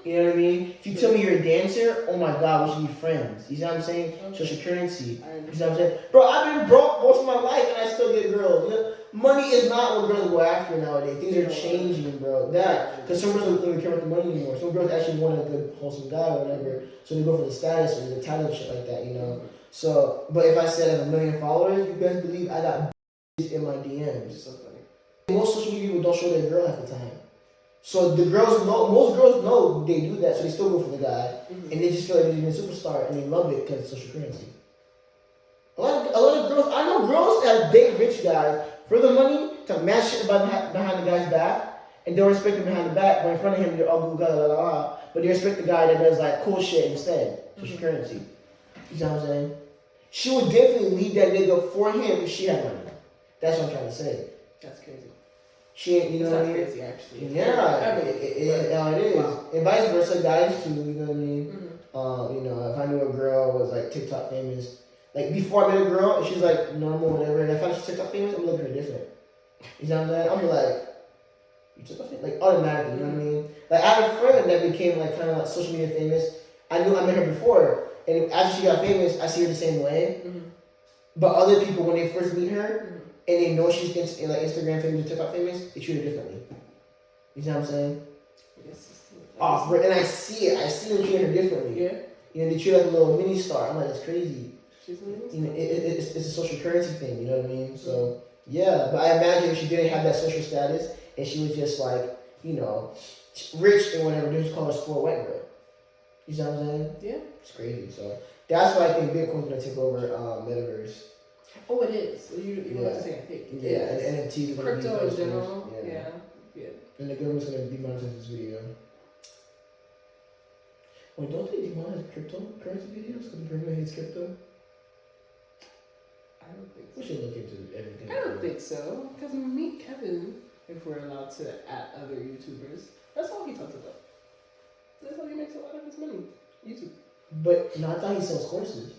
You know what I mean? If you tell me you're a dancer, oh my god, we should be friends. You see what I'm saying? Okay. Social currency. You see what I'm saying? Bro, I've been broke most of my life and I still get girls. You know? Money is not what girls go after nowadays. Things are changing, bro. Because some girls don't even care about the money anymore. Some girls actually want a good, wholesome guy or whatever. So they go for the status or the title and shit like that, you know? So, but if I said I have 1 million followers, you guys believe I got in my DMs. So funny. Most social media people don't show their girl half the time. So the girls know, most girls know they do that, so they still go for the guy, and they just feel like they're a superstar, and they love it because it's social currency. A lot of girls, I know girls that date rich guys for the money to match shit behind the guy's back, and don't respect him behind the back, but in front of him they're all blue guy, but they respect the guy that does like cool shit instead, social currency. You know what I'm saying? She would definitely leave that nigga for him if she had money. That's what I'm trying to say. That's crazy. She ain't, you know what I mean? Crazy, actually. Yeah, it is. Wow. And vice versa, guys too. You know what I mean? You know, if I knew a girl was like TikTok famous, like before I met a girl, and she's like normal, whatever, and I found she's TikTok famous, I'm looking at her different. You know what I'm saying? I'm like, you TikTok famous? Like automatically, you know what I mean? Like I have a friend that became like kind of like social media famous. I knew I met her before, and after she got famous, I see her the same way. But other people, when they first meet her. And they know she's like Instagram famous or TikTok famous, they treat her differently. You know what I'm saying? Oh, and I see it. I see them treat her differently. Yeah. You know, they treat her like a little mini star. I'm like, that's crazy. She's a mini star. You know, it's a social currency thing. You know what I mean? So yeah, but I imagine if she didn't have that social status and she was just like, you know, rich and whatever, they just call her a spoiled white girl. You know what I'm saying? Yeah. It's crazy. So that's why I think Bitcoin's gonna take over Metaverse. Oh, it is. You want to say I think. Yeah, and NFTs. Crypto in general. Yeah. And the government's going to demonetize this video. Wait, don't they demonetize cryptocurrency videos because the government hates crypto? I don't think so. We should look into everything. I don't think so. Because meet Kevin, if we're allowed to at other YouTubers, that's all he talks about. That's how he makes a lot of his money. YouTube. But no, I thought he sells courses.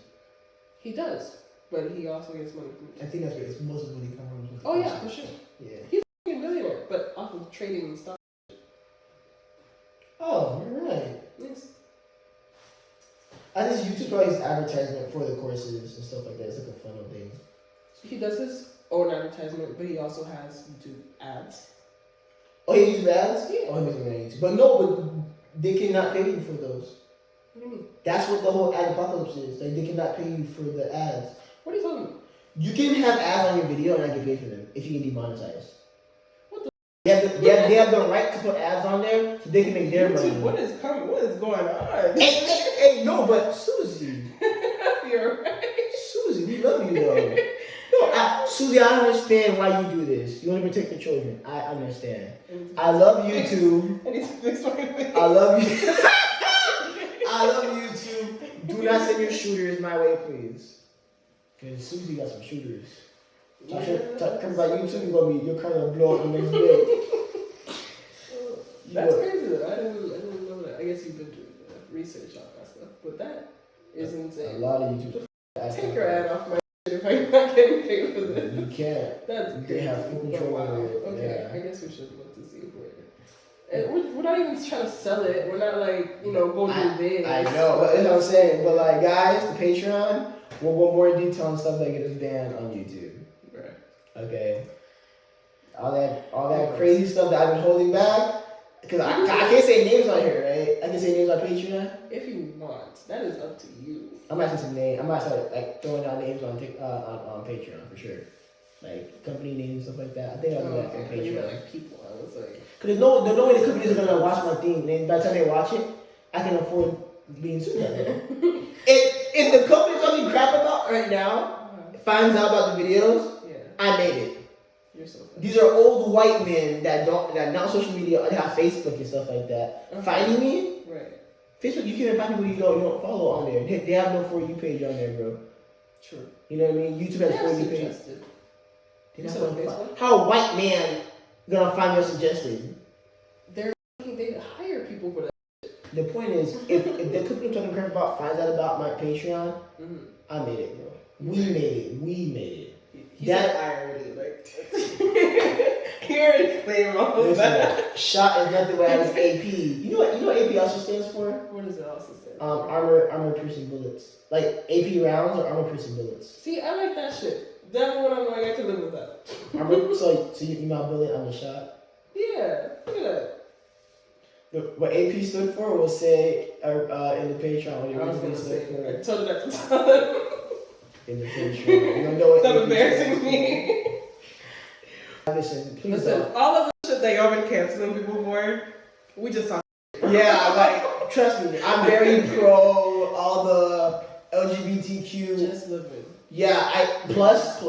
He does, but he also gets money from I think that's where it's most of the money comes from. Oh yeah, for sure. Yeah. He's a millionaire, but off of trading and stuff. Oh, you're right. Yes. I just YouTube probably his advertisement for the courses and stuff like that. It's like a funnel thing. He does his own advertisement, but he also has YouTube ads. Oh, he uses ads? Yeah. Oh, he makes money on YouTube. But no, but they cannot pay you for those. What do you mean? That's what the whole ad apocalypse is. Like, they cannot pay you for the ads. What are you talking about? You can have ads on your video and not get paid for them if you get demonetized. What the? They have the right to put ads on there so they can make their money. What is coming? What is going on? Hey, no, but Susie. You're right. Susie, we love you though. No, Susie, I understand why you do this. You want to protect the children. I understand. I love YouTube. I need to fix my face. I love you. I love YouTube. Do not send your shooters my way, please. Because Susie got some shooters. Talking about YouTube, you're kind of blow up the next day. That's crazy though. I didn't know that. I guess you've been doing research on that stuff, but that is insane. A lot of YouTube. Take your ad off my shit if I'm not getting paid for this. You can't. That's they crazy. have full control over it. Okay, Yeah. I guess we should look to see if we're not even trying to sell it. We're not like, go do this. I know, but that's what I'm saying. But like, guys, the Patreon, we'll go more in detail on stuff that get us banned on YouTube. Right. Okay. All that crazy stuff that I've been holding back. Because I can't say names on here, right? I can say names on Patreon. If you want, that is up to you. I might say some names. I might start like throwing out names on Patreon for sure, like company names, stuff like that. I think I'll do that on But you Patreon. meant like people. I was like, Because there's no way the companies are gonna watch my thing. And by the time they watch it, I can afford being sued. If the company's talking crap about right now finds out about the videos, yeah, I made it. you're so funny. These are old white men that not social media, they have Facebook and stuff like that. Finding me, Right. Facebook, you can't even find people you don't follow on there. They have no For You page on there, bro. True. You know what I mean? YouTube has For You page. You said on Facebook? How a white man gonna find your suggested? They hire people for that. The point is, if the company I'm talking crap about finds out about my Patreon, I made it, bro. We made it. He said I already like. He already claimed all of that. Shot is nothing but as AP. You know what AP also stands for? What does it also stand for? Armor piercing bullets. Like AP rounds or armor piercing bullets. See, I like that shit. That one I'm like, I can live with that. So you my bullet, I'm the shot. Yeah, look at that. What AP stood for will say in the Patreon. What I was gonna stood say, for. I told you that to tell them. In the Patreon. You don't know what Stop AP embarrassing me. Listen, please Listen, don't. all of the shit that y'all been canceling people for, we just talk. Yeah, like, trust me, I'm very pro all the LGBTQ. Just living. Yeah, plus.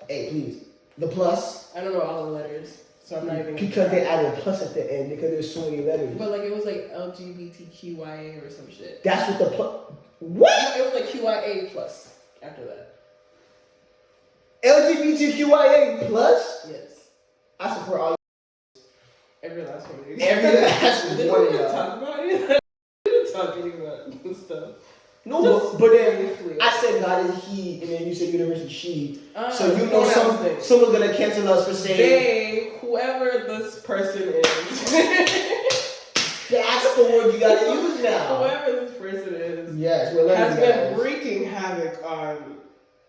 Hey, please. The plus. I don't know all the letters, so I'm not even. Because they added a plus at the end because there's so many letters. But like it was like LGBTQIA or some shit. That's what the plus. What? It was like QIA plus after that. LGBTQIA plus? Yes. I support all. Every last one. Every last one. Did we even talk about it? We didn't talk about this stuff. No, but then I said God is He, and then you said universe is she. So you know someone's gonna cancel us for saying they, whoever this person is. That's the word you gotta use now. Whoever this person is. Yes, we're has been wreaking havoc on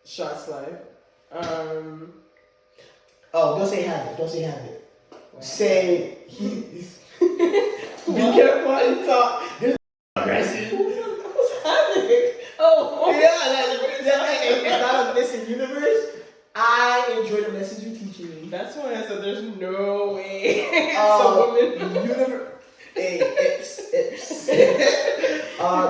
Shot's life. Oh, don't say havoc. Don't say havoc. Wow. Say he's. Be Well, careful how you talk. This aggressive. Who's havoc? Oh, Yeah, it's not a missing universe. I enjoy the message you're teaching me. that's why I said there's no way it's a woman. Universe. Hey,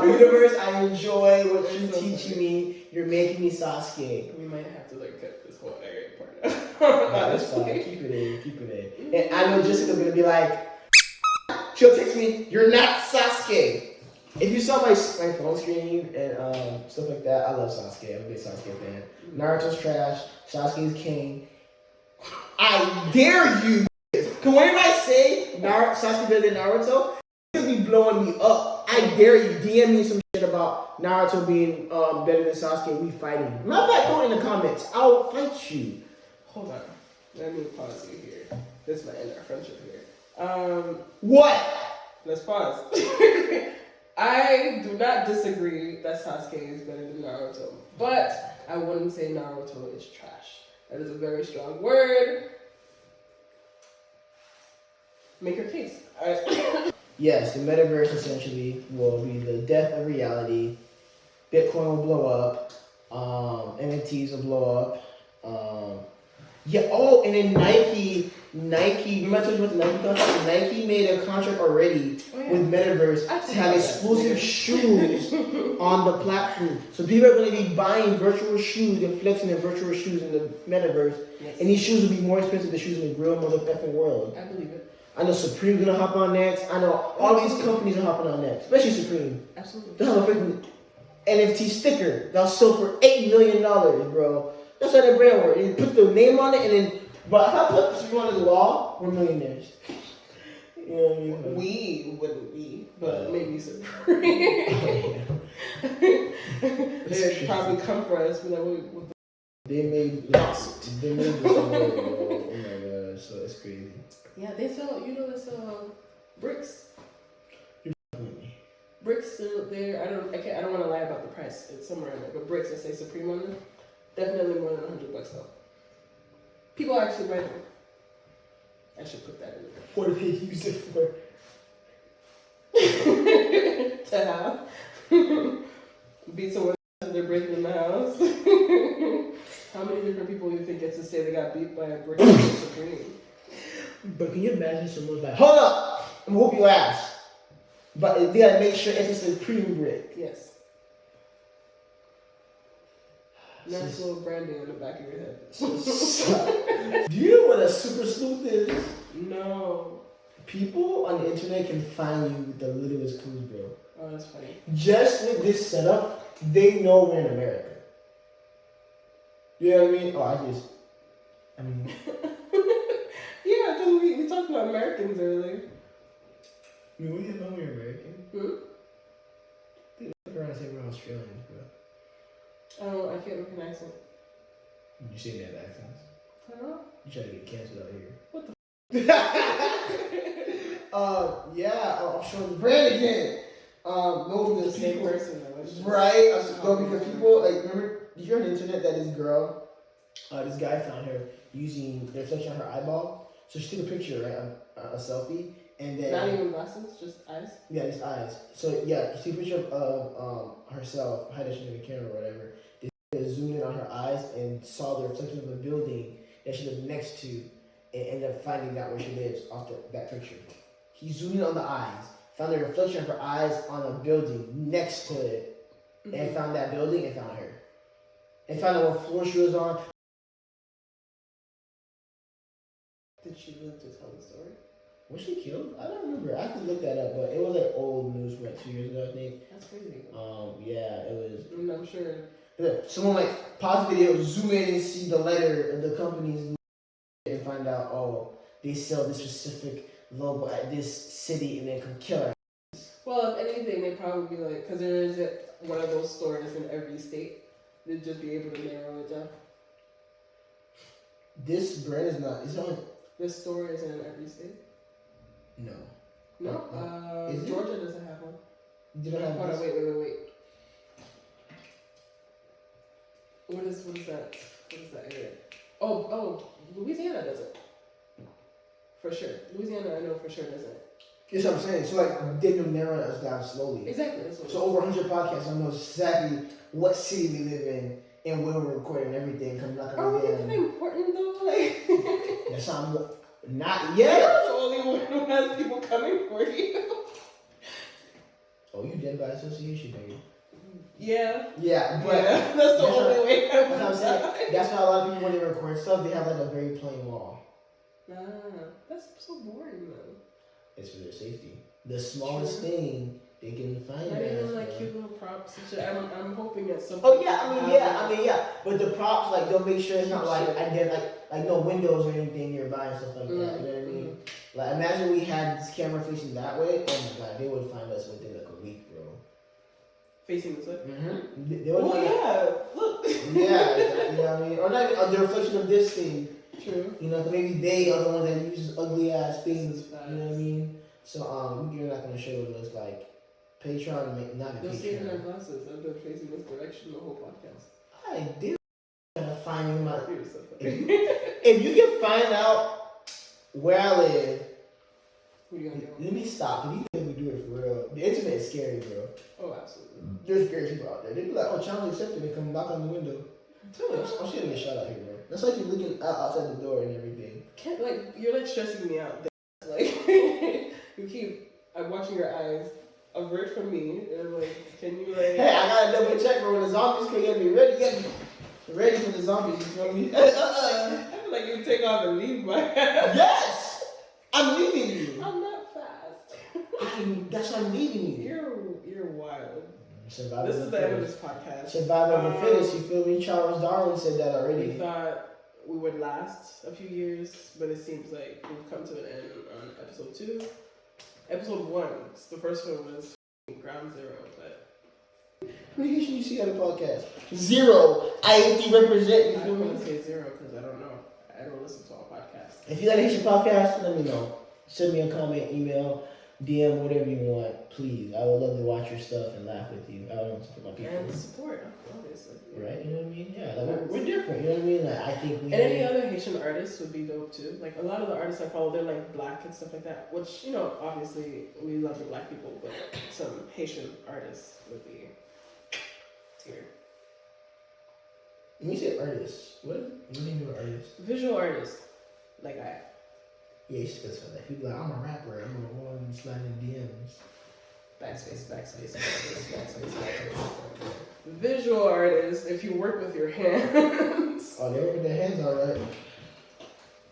universe, I enjoy what you're teaching me. You're making me Sasuke. We might have to like cut this whole area part out. No, that's fine. Keep it in. And I know Jessica's gonna be like, she'll text me, "You're not Sasuke." If you saw my phone screen and stuff like that, I love Sasuke. I'm a big Sasuke fan. Naruto's trash. Sasuke's king. I dare you. Cause whenever I say Sasuke better than Naruto, he'll be blowing me up. I I dare you, DM me some shit about Naruto being better than Sasuke and we fighting. Matter of fact, throw it in the comments. I'll fight you. Hold on. Let me pause you here. This might end our friendship here. What? Let's pause. I do not disagree that Sasuke is better than Naruto, but I wouldn't say Naruto is trash. That is a very strong word. Make your case. Yes, the metaverse essentially will be the death of reality. Bitcoin will blow up. NFTs will blow up. And then Nike, remember I told you about the Nike contract? Nike made a contract already with Metaverse to have exclusive shoes on the platform. So people are going to be buying virtual shoes and flexing their virtual shoes in the Metaverse. Yes. And these shoes will be more expensive than shoes in the real motherfucking world. I believe it. I know Supreme's going to hop on next. I know all these companies are hopping on next, especially Supreme. Absolutely. They'll have a freaking NFT sticker that'll sell for $8 million, bro. That's how their brand works. You put the name on it, and then. But if I put Supreme on the wall, we're millionaires. You know what I mean? We wouldn't be, but maybe Supreme. They'd probably come for us. Be like, what the they made this. Oh my god, so it's crazy. Yeah, they sell. They sell bricks. You're with me. Bricks are there. I don't want to lie about the price. It's somewhere in there, but bricks that say Supreme on them. Definitely more than $100 though. People actually buy them. I should put that in there. What do they use it for? To have. Beat someone as they're breaking in the house. How many different people do you think get to say they got beat by a brick of Supreme? But can you imagine someone's like, hold up! I'm gonna whoop your ass. But they gotta make sure it's a Supreme brick. Yes. Nice little branding on the back of your head. Do you know what a super sleuth is? No. People on the internet can find you with the littlest clues, bro. Oh, that's funny. Just with this setup, they know we're in America. You know what I mean? Yeah, because we talked about Americans earlier. We didn't know we were American. They look around and say we're Australians, bro. Oh, I can't make an accent. You say they have accents? I don't know. You try to get canceled out here. What the I'm showing the brand again. No, the same person though. Right? Because people, like, remember, did you hear on the internet that this girl, this guy found her using the reflection on her eyeball? So she took a picture, right? A selfie. And then, not even glasses, just eyes? Yeah, just eyes. So, yeah, she took a picture of herself, hide it in the camera or whatever. They zoomed in on her eyes and saw the reflection of a building that she lived next to and ended up finding out where she lives off that picture. He zoomed in on the eyes, found the reflection of her eyes on a building next to it, and found that building and found her. And found out what floor she was on. Did she live to tell the story? Was she killed? I don't remember. I could look that up, but it was like old news from like 2 years ago, I think. That's crazy. Yeah, it was. I'm sure. Someone like pause the video, zoom in and see the letter of the company's and find out, they sell this specific logo at this city and they can kill her. Well, if anything, they'd probably be like, because there isn't one of those stores in every state, they'd just be able to narrow it down. This brand is not. It's not. This store isn't in every state. No. No. Georgia doesn't have one. You don't have. Hold on, wait. What is that? What is that area? Oh, Louisiana does it. For sure. Louisiana, I know for sure doesn't. That's what I'm saying. So like, they can narrow us down slowly. Exactly. So over 100 podcasts, I know exactly what city we live in and where we're recording everything. Are we even important though? Like, that's not yet. You're the only one who has people coming for you. Oh, you dead by association, baby. Yeah. Yeah, but that's the only way. I'm saying. That's why a lot of people, when they record stuff, they have like a very plain wall. Nah, that's so boring though. It's for their safety. The smallest thing they can find. Not even like cute little props and shit. I'm hoping at some. Oh yeah, I mean yeah. But the props, like, they'll make sure it's not like no windows or anything nearby and stuff like that. You know what I mean? Like imagine we had this camera facing that way. Oh my god, they would find us within like a week, bro. Facing this way. They would look. Yeah, you know what I mean? Or not the reflection of this thing. True. You know, maybe they are the ones that use ugly ass things. You know what I mean? So we're not gonna show us like Patreon, not a They'll see it in our Patreon. glasses. I've been facing this direction the whole podcast. I did find you my. If you can find out where I live, what are you gonna do? let me stop. If you think we do it for real, the internet is scary, bro. Oh, absolutely. There's scary people out there. They be like, "Oh, challenge accepted." They come knock on the window. Tell me, I'm shooting a shot out here, bro. That's like you're looking outside the door and everything. Can't you're like stressing me out. Like you keep. I'm watching your eyes. Avert from me, and I'm like, can you like? Hey, I gotta double check, bro. When the zombies come, you gotta be ready. You gotta be ready for the zombies. You feel me? I feel like you take off and leave my house. Yes, I'm leaving you. I'm not fast. That's why I'm leaving you. You're wild. Survival This is the end of this podcast. Survival of the fittest. You feel me? Charles Darwin said that already. We thought we would last a few years, but it seems like we've come to an end on episode 2. Episode 1, the first one was ground zero, but who do you see on the podcast? 0. I represent. You I feel don't want me? to say 0 because I don't know. I don't listen to all podcasts. If you got a Haitian podcast, let me know. Send me a comment, email, DM, whatever you want. Please, I would love to watch your stuff and laugh with you. I want to support my people. And support, obviously. Right? You know what I mean? Yeah, like we're different. You know what I mean? Like I think we. And any other Haitian artists would be dope too. Like a lot of the artists I follow, they're like black and stuff like that. Which, you know, obviously we love the black people, but some Haitian artists would be tier. When you say artist, what do you mean by artist? Visual artist, like I. Yeah, you specify that. People like, I'm a rapper. I'm the one sliding DMs. Backspace. Visual artist, if you work with your hands. Oh, they work with their hands, all right.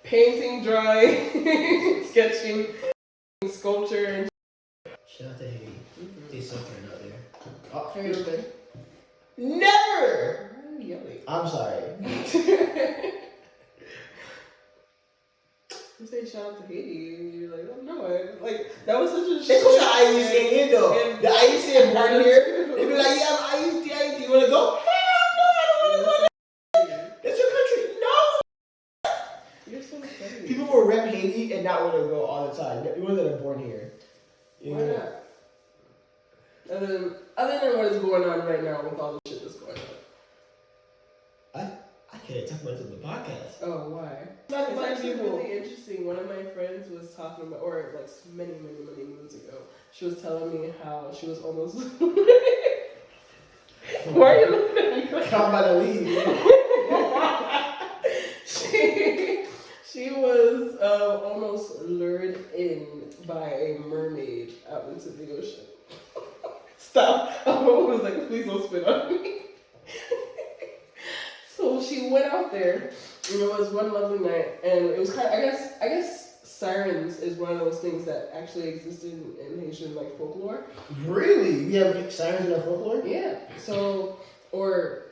Painting, drawing, sketching, sculpture, and Shout out to Haiti. They suffering out there. Oh, have you ever been? Never! Why are you yelling? I'm sorry. You say shout out to Haiti, and you're like, oh no, that was such a They call the IUC in though. The IUC born here. They be like, yeah, I'm IUC. You wanna go? Hell no, I don't wanna go. It's your country. No. You're so funny. People will rep Haiti and not want to go all the time. The ones that are born here. Why not? Other than what is going on right now with all the shit that's going on. I can't talk about this on the podcast. Oh, why? It's Actually really interesting. One of my friends was talking about, or like many moons ago, she was telling me how she was almost. Why are you looking at me? Come by the lead. She was almost lured in by a mermaid out into the ocean. Stop! I was like, please don't spit on me. So she went out there, and it was one lovely night, and it was kind of, I guess sirens is one of those things that actually existed in Haitian like folklore. Really? You have sirens in our folklore? Yeah. So, or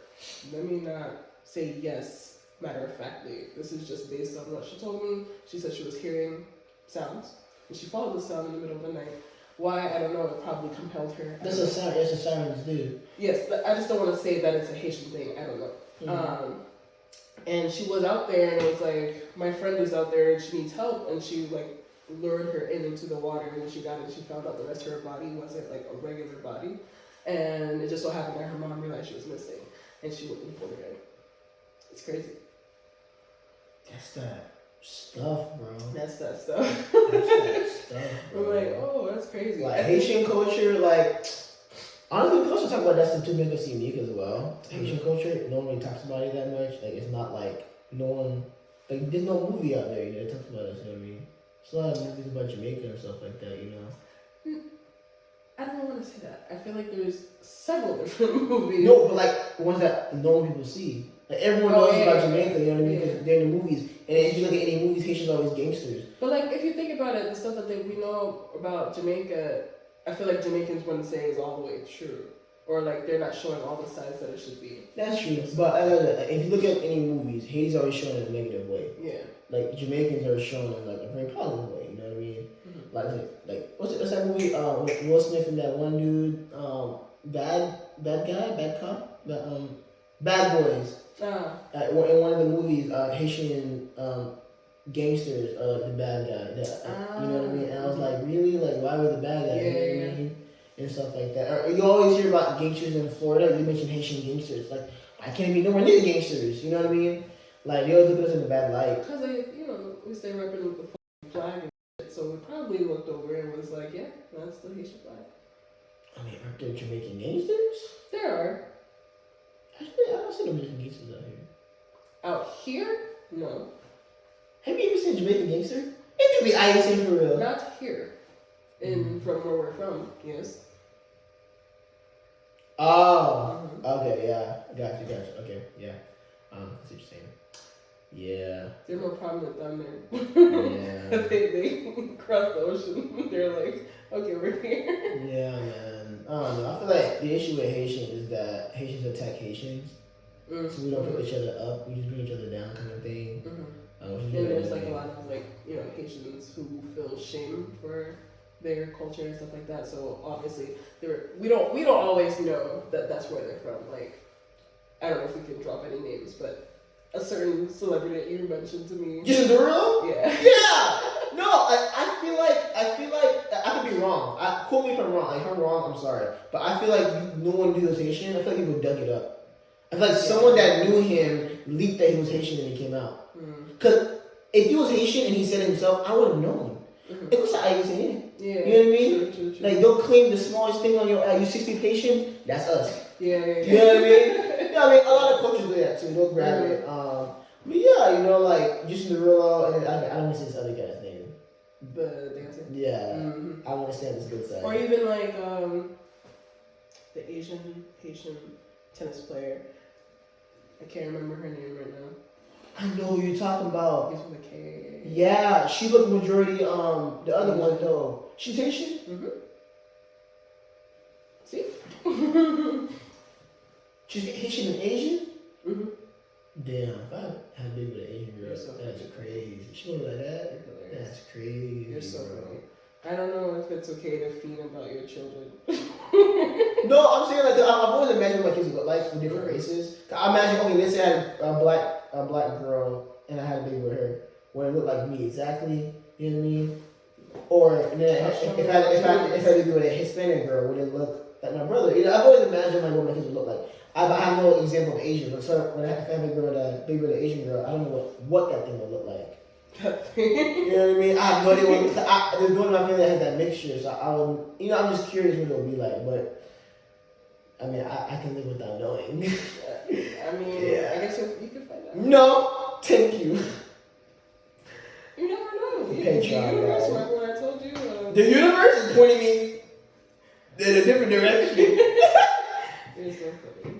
let me not say yes, matter of factly. This is just based on what she told me. She said she was hearing sounds, and she followed the sound in the middle of the night. Why, I don't know, it probably compelled her. That's a siren. That's a sirens do. Yes, I just don't want to say that it's a Haitian thing. I don't know. Mm-hmm. And she was out there, and it was like, my friend is out there, and she needs help, and she like lured her into the water, and when she got in, she found out the rest of her body wasn't like a regular body, and it just so happened that her mom realized she was missing, and she went and pulled her in. It's crazy. That's that stuff, bro. That's that stuff. That's that stuff, bro. I'm like, oh, that's crazy. Like Haitian culture, like honestly, we also talk about that stuff to make us unique as well. Haitian culture, no one really talks about it that much. Like it's not like no one, like there's no movie out there that talks about us. You know what I mean? There's a lot of movies about Jamaica and stuff like that. You know. I don't want to say that. I feel like there's several different movies. No, but like ones that normal people see. Like everyone knows about Jamaica, you know what I mean? Because they're in the movies. And if you look at any movies, Haitians are always gangsters. But like, if you think about it, the stuff that we know about Jamaica, I feel like Jamaicans wouldn't say is all the way true. or like they're not showing all the sides that it should be. That's true. But if you look at any movies, Haiti's always shown in a negative way. Yeah. Like Jamaicans are shown in like a very positive way. You know what I mean? Like what's that movie? With Will Smith and that one dude, bad cop, Bad Boys. In one of the movies, Haitian gangsters, the bad guy. You know what I mean? And I was like, really? Like, why were the bad guys? You know what I mean? And stuff like that. Or you always hear about gangsters in Florida. You mentioned Haitian gangsters. Like, I can't be nowhere near gangsters. You know what I mean? Like, they always look at us in a bad light. Because they, at least they represent the flag and shit. So we probably looked over and was like, yeah, that's the Haitian flag. I mean, aren't there Jamaican gangsters? There are. Actually, I don't see no Jamaican gangsters out here. Out here? No. Have you ever seen a Jamaican gangster? It could be icing for real. Not here. From where we're from, yes. Oh, okay, yeah. Gotcha. Okay, yeah. I see what you're saying. Yeah. They're more prominent down there. Yeah. they cross the ocean. They're like, okay, we're here. Yeah, man. I don't know. I feel like the issue with Haitians is that Haitians attack Haitians. So we don't put each other up. We just bring each other down kind of thing. And there's like a lot of like, Haitians who feel shame for their culture and stuff like that. So obviously, we don't always know that that's where they're from. Like, I don't know if we can drop any names, but a certain celebrity that you mentioned to me. Just Duro? Yeah. Yeah. No, I feel like I could be wrong. Quote me if I'm wrong. If I'm wrong, I'm sorry. But I feel like no one knew he was Haitian. I feel like people dug it up. I feel like someone that knew him leaked that he was Haitian and he came out. Because if he was Haitian and he said it himself, I would have known. It was like Haitian. Yeah. You know what I mean? True. Like, don't claim the smallest thing on your you 60 Haitian, that's us. Yeah. You know what I mean? Yeah, I mean, a lot of cultures do that too. They'll grab it. But yeah, like, just Derulo, and then I don't want to say this other guy's name. The dancer? Yeah. I want to stand this good side. Or even like the Haitian tennis player. I can't remember her name right now. I know who you're talking about. It's with a K. Yeah, she looked majority, the other one though. She's Haitian? See? She's Haitian and Asian? Damn, if I had a baby with an Asian girl, So that's crazy. She look like that? That's crazy. You're so funny. I don't know if it's okay to feed about your children. No, I'm saying like I've always imagined what my kids would look like from different races. I imagine, okay, let's say I had a black girl and I had a baby with her. Would it look like me exactly? You know what I mean? Or if I had a baby with a Hispanic girl, would it look like my brother? I've always imagined like what my kids would look like. I have no example of Asian, but so when I have a baby with an Asian girl, I don't know what that thing would look like. You know what I mean? I have no idea. There's one of my family that has that mixture, so I would, I'm just curious what it'll be like. But I mean, I can live without knowing. I mean, I guess you can find out. No, thank you. You never know. The The universe, Patreon, like what I told you. The universe is pointing me in a different direction. You're so funny.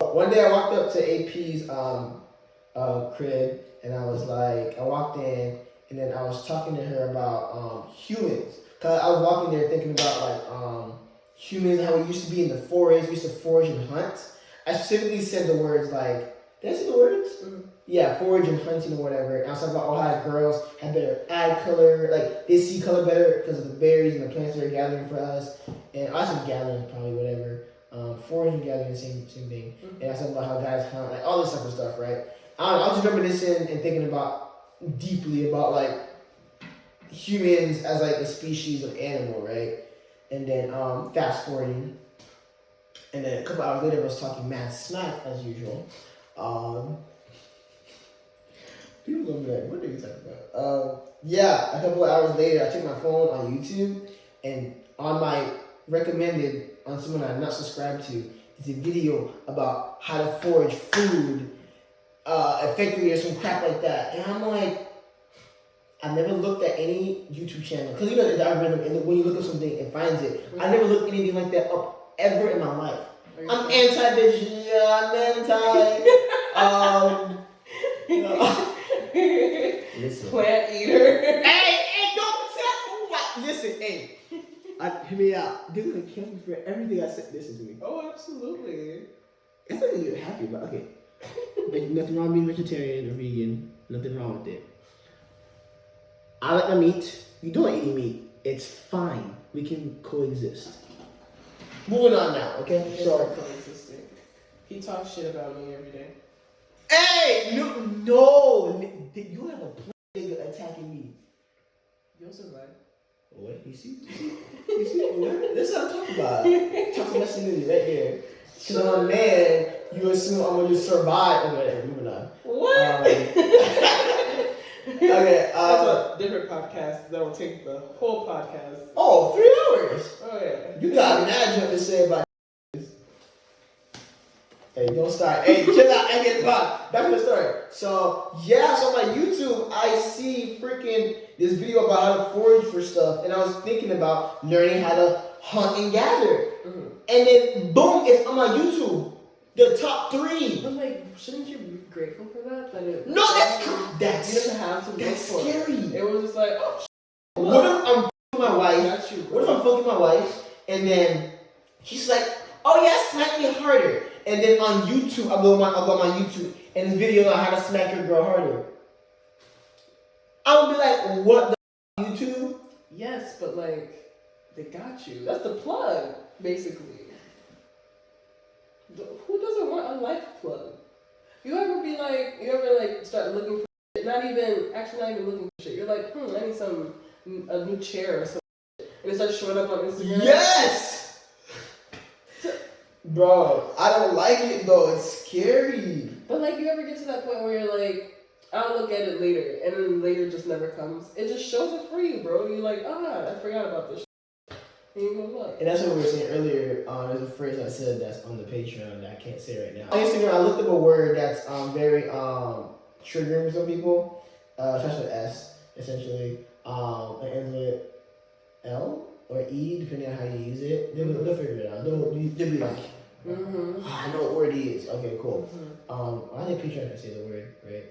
One day I walked up to AP's crib, and I walked in, and then I was talking to her about humans. Cause I was walking there thinking about like humans, how we used to be in the forest, we used to forage and hunt. I specifically said the words like, did I say the words? Yeah, forage and hunting or whatever. And I was talking about how girls have better eye color, like they see color better because of the berries and the plants they're gathering for us. And I said gathering, probably whatever. Forage and gathering, the same thing. And I was talking about how guys hunt, like all this type of stuff, right? I was just reminiscing and thinking deeply about like humans as like a species of animal, right? And then fast forwarding, and then a couple hours later I was talking mad smack as usual. People gonna be like, what are you talking about? Yeah, a couple of hours later I took my phone on YouTube, and on my recommended, on someone I'm not subscribed to, is a video about how to forage food effectively or some crap like that. And I'm like, I never looked at any YouTube channel, because the algorithm, and when you look up something, it finds it. I never looked anything like that up ever in my life. I'm anti-bitch, I'm anti, listen. Plant eater. Hey, don't tell me. Listen, hey. Hear me out. They're gonna kill me for everything I said. Listen to me. Oh, absolutely. It's not gonna get happy about. Okay. There's nothing wrong with being vegetarian or vegan. Nothing wrong with it. I like my meat. You don't like eating meat. It's fine. We can coexist. Moving on now, okay? So coexisting. He talks shit about me every day. Hey! No! You have a nigga attacking me. You'll survive. What? You see? What? This is what I'm talking about. Talking masculinity right here. Because I'm a man, you assume I'm going to survive. Okay, moving on. What? Okay. That's a different podcast that will take the whole podcast. Oh, 3 hours. Oh, yeah. You got mad jump to say about this. Hey, don't start. Hey, chill out. I get back to the story. So, yeah, so on my YouTube, I see freaking this video about how to forage for stuff. And I was thinking about learning how to hunt and gather. Mm-hmm. And then, boom, it's on my YouTube. The top 3. But, like, shouldn't you be grateful for that? No, that's you didn't have to look that's for scary. It was just like, oh, what if I'm fucking my wife? That's you, what if I'm fucking my wife? And then she's like, oh yeah, smack me harder. And then on YouTube, I'll go on my YouTube and this video on how to smack your girl harder. I'll be like, what the YouTube? Yes, but like, they got you. That's the plug, basically. Who doesn't want a life plug? You ever start looking for shit? Not even looking for shit. You're like, I need a new chair or something. And it starts showing up on Instagram. Yes! Bro, I don't like it though. It's scary. But like, you ever get to that point where you're like, I'll look at it later, and then later just never comes. It just shows it for you, bro. You're like, I forgot about this. And you go look. And that's what we were saying earlier. There's a phrase I said that's on the Patreon that I can't say right now. On Instagram, I looked up a word that's very triggering for some people. Starts with S, essentially. It ends with L or E, depending on how you use it. They'll figure it out. They'll be like, I know what word E is. Okay, cool. I think Patreon can say the word, right?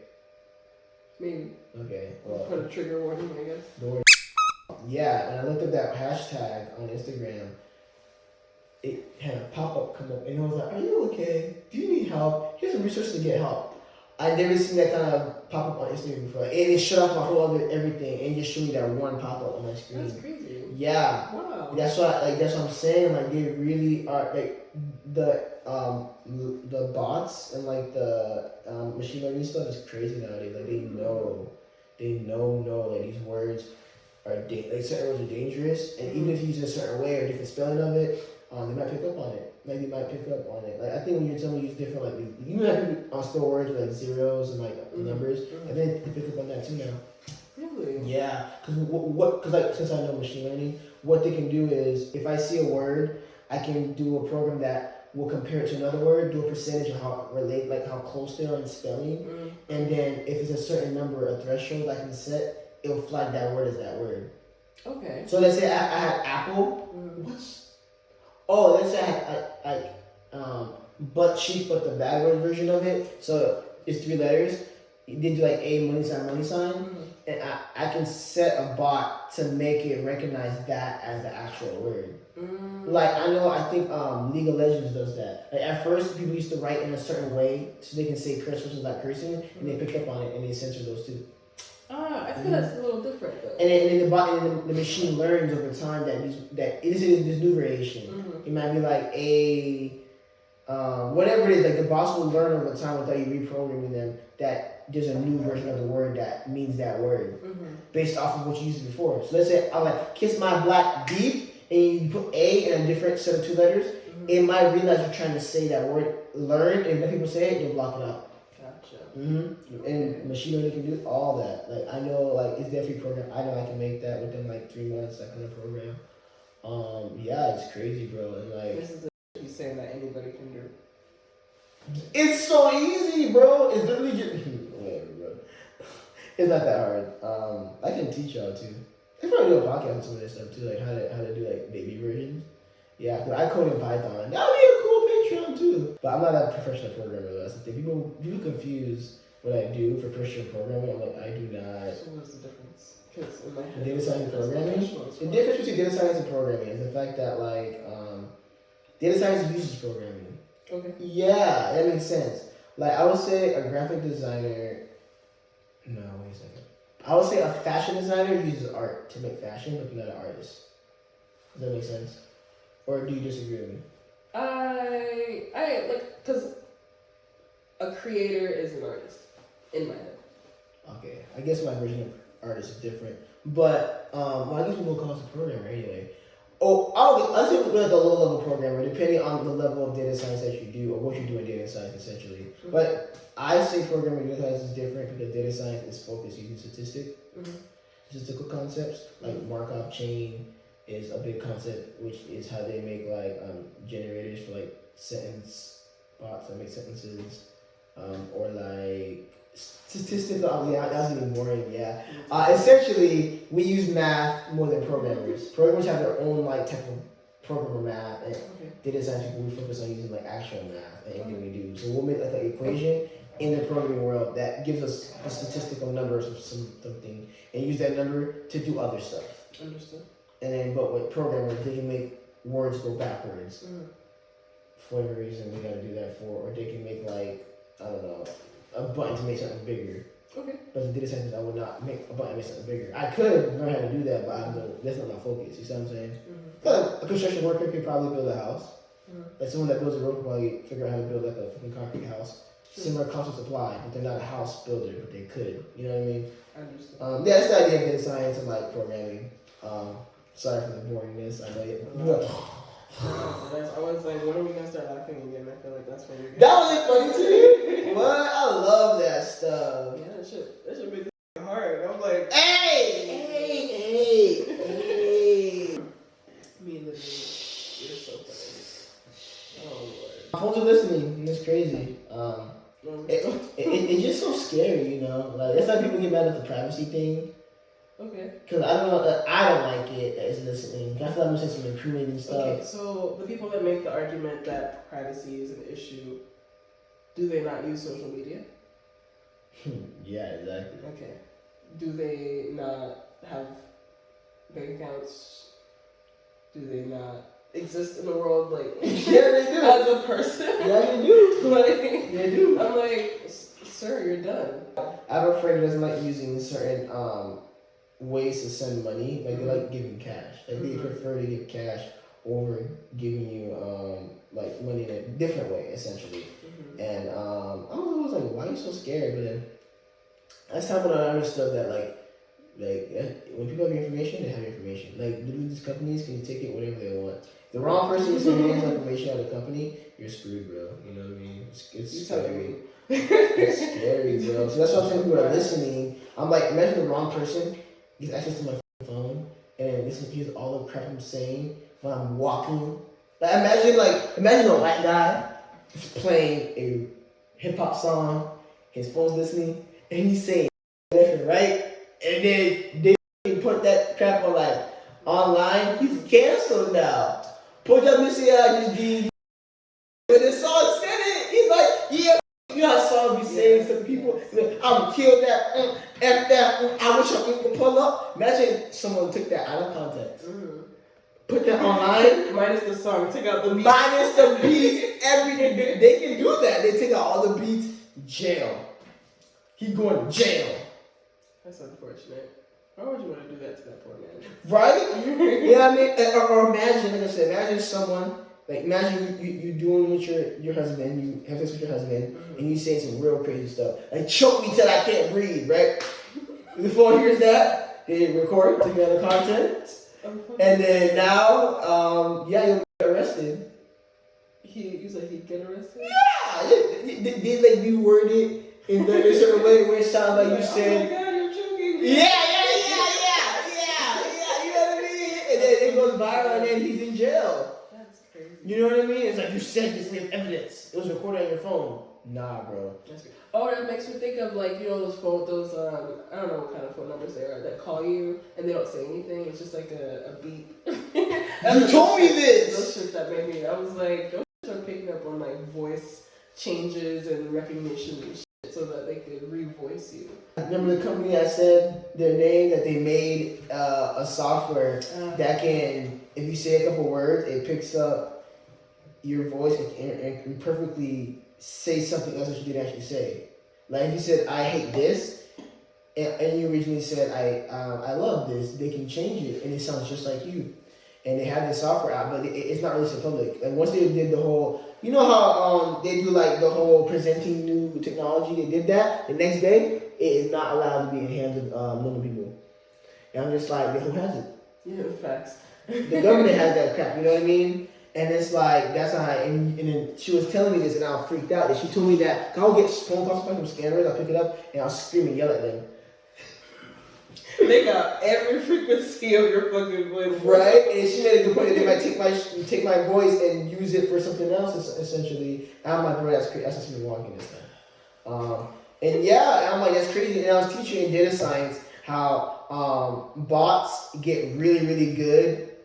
Maybe. Okay. Well, put a trigger warning, I guess. The word. Yeah, and I looked up that hashtag on Instagram. It had a pop-up come up, and it was like, are you okay? Do you need help? Here's some resources to get help. I never seen that kind of pop-up on Instagram before. And it shut off my whole other everything, and just showed me that one pop-up on my screen. That's crazy. Yeah. Wow. That's what I'm saying. Like, they really are, like, the bots and, like, the machine learning stuff is crazy nowadays. Like, they know, like, these words are like certain words are dangerous, and even if you use it a certain way or different spelling of it, they might pick up on it. Like they might pick up on it. Like I think when you're telling me use different, like you might have spell words with like zeros and like numbers, and then they pick up on that too now. Really? Yeah, because like since I know machine learning, what they can do is if I see a word, I can do a program that will compare it to another word, do a percentage of how it relate, like how close they are in spelling, and then if it's a certain number, a threshold I can set. It'll flag that word as that word. Okay. So let's say I had apple. Let's say I had butt cheek, but the bad word version of it. So it's 3 letters. You did like a money sign, and I can set a bot to make it recognize that as the actual word. Like I think League of Legends does that. Like at first, people used to write in a certain way so they can say curse words without cursing, and they picked up on it and they censored those too. I feel that's a little different though. And then the bot and the machine learns over time that it is this new variation. It might be like whatever it is. Like the bots will learn over time without you reprogramming them that there's a new version of the word that means that word based off of what you used before. So let's say I like kiss my black beef, and you put A in a different set of 2 letters. It might realize you're trying to say that word. Learn, and when people say it, they'll block it out. Gotcha. And machine learning can do all that. Like I know, like it's definitely program. I know I can make that within like 3 months. That kind of program. Yeah, it's crazy, bro. And like this is you saying that anybody can do. It's so easy, bro. It's literally just whatever, bro. It's not that hard. I can teach y'all too. I probably do a podcast on some of this stuff too, like how to do like baby versions. Yeah, cause I code in Python. That would be a cool Patreon too. But I'm not a professional programmer though. That's the thing. People confuse what I do for professional programming. I'm like, I do not. So what's the difference? Because in my head, data science and programming. The difference between data science and programming is the fact that like data science uses programming. Okay. Yeah, that makes sense. Like I would say a graphic designer. No, wait a second. I would say a fashion designer uses art to make fashion, but you're not an artist. Does that make sense? Or do you disagree with me? I like, because a creator is an artist in my head. Okay, I guess my version of artist is different, but well, I guess we'll call us a programmer anyway. Oh, I'll say we're like a low level programmer, depending on the level of data science that you do or what you do in data science, essentially. Mm-hmm. But I say programming data science is different because data science is focused using statistical concepts like Markov chain is a big concept, which is how they make like generators for like sentence bots that make sentences, or like statistical. Yeah, that's even boring. Yeah. Essentially, we use math more than programmers. Programmers have their own like type of programmer math, and data science people we focus on using like actual math and anything we do. So we'll make like an equation in the programming world that gives us the statistical numbers of something, and use that number to do other stuff. Understood. And then, but with programmers, they can make words go backwards for whatever reason we gotta do that for, or they can make like I don't know, a button to make something bigger. Okay. But as a data scientist, I would not make a button to make something bigger. I could learn how to do that, but I know that's not my focus. You see what I'm saying? Like a construction worker could probably build a house. Like someone that builds a road could probably figure out how to build like a fucking concrete house. Similar concepts apply, but they're not a house builder, but they could. You know what I mean? I understand. Yeah, that's the idea of data science and like programming. Sorry for the boringness. I know you. I was like, when are we gonna start laughing again? I feel like that's when you're. That was funny to you. What? I love that stuff. Yeah, that should be hard. I'm like, hey. Me living, you're so funny. Oh Lord. My phones are listening. It's crazy. It's just so scary, you know. Like that's why people get mad at the privacy thing. Okay. Because I don't know, I don't like it that it's listening. I feel like I'm saying some improvement and stuff. Okay, so the people that make the argument that privacy is an issue, do they not use social media? Yeah, exactly. Okay. Do they not have bank accounts? Do they not exist in the world like yeah, they do as a person? Yeah, they do. Like, they do. I'm like, sir, you're done. I have a friend who doesn't like using certain ways to send money. Like they like giving cash. Like they prefer to give cash over giving you like money in a different way, essentially. And I was like, why are you so scared? But then that's time when I understood that like when people have your information, they have your information. Like literally these companies can take it whatever they want. The wrong person gets your information out of the company, you're screwed, bro. You know what I mean? It's scary. It's scary, bro. So that's why I'm saying people are listening. I'm like, imagine the wrong person gets access to my phone and then listen to all the crap I'm saying when I'm walking. Like imagine a white guy playing a hip hop song, his phone's listening, and he's saying right? And then they put that crap on like online, he's canceled now. Put up this when the song said it, he's like, yeah, you know how songs be saying to people, I'm kill that, F that, I wish I could pull up. Imagine someone took that out of context. Put that online. Minus the song, take out the beat. Minus the beats, everything. They can do that. They take out all the beats, jail. He going to jail. That's unfortunate. Why would you want to do that to that poor man? Right? You know what I mean? Or imagine, like I said, imagine someone, like imagine you doing with your husband, you have sex with your husband, and you saying some real crazy stuff. Like, choke me till I can't breathe, right? The phone hears that, they record, take out the content, and then now, you'll get arrested. You said he'd get arrested? Yeah! They like reword it in a certain way where it sounds like you said, oh my God, you're choking me. Yeah, you know what I mean? And then it goes viral and then he's in jail. That's crazy. You know what I mean? It's like you said this with evidence. It was recorded on your phone. Nah, bro. Oh, that makes me think of like, you know, those I don't know what kind of phone numbers they are that call you and they don't say anything. It's just like a beep. You told me this. Those shit that made me. I was like, those shit are picking up on like voice changes and recognition and shit so that they could revoice voice you. Remember the company I said their name, that they made a software that can, if you say a couple words, it picks up your voice and can perfectly say something else that you didn't actually say. Like if you said, I hate this, and you originally said, I love this, they can change it and it sounds just like you. And they have this software out, but it's not released to the public. And once they did the whole, you know how they do like the whole presenting new technology, they did that, the next day, it is not allowed to be in the hands of normal people. And I'm just like, who has it? Yeah, facts. The government has that crap, you know what I mean? And it's like, that's how, and then she was telling me this and I was freaked out. And she told me that, I'll get phone calls from scammers, I'll pick it up, and I'll scream and yell at them. They got every frequency of your fucking voice. Right? And she made a good point that they might take my voice and use it for something else, essentially. And I'm like, bro, that's crazy. That's just me walking this time. And yeah, I'm like, that's crazy. And I was teaching in data science how bots get really, really good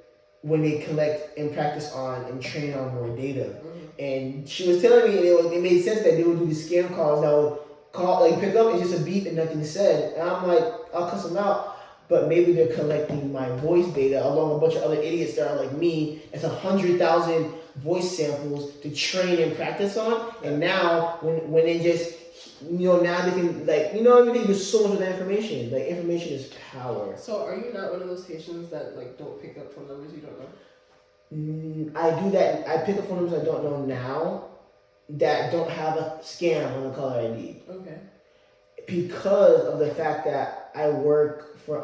when they collect and practice on and train on more data. Mm-hmm. And she was telling me it made sense that they would do these scam calls that would call, like pick up and just a beep and nothing said. And I'm like, I'll cuss them out. But maybe they're collecting my voice data along with a bunch of other idiots that are like me. It's 100,000 voice samples to train and practice on. And now when they just, now they can, like, everything, there's so much of that information. Like, information is power. So are you not one of those Haitians that, like, don't pick up phone numbers you don't know? I do that. I pick up phone numbers I don't know now that don't have a scam on the caller ID. Okay. Because of the fact that I work for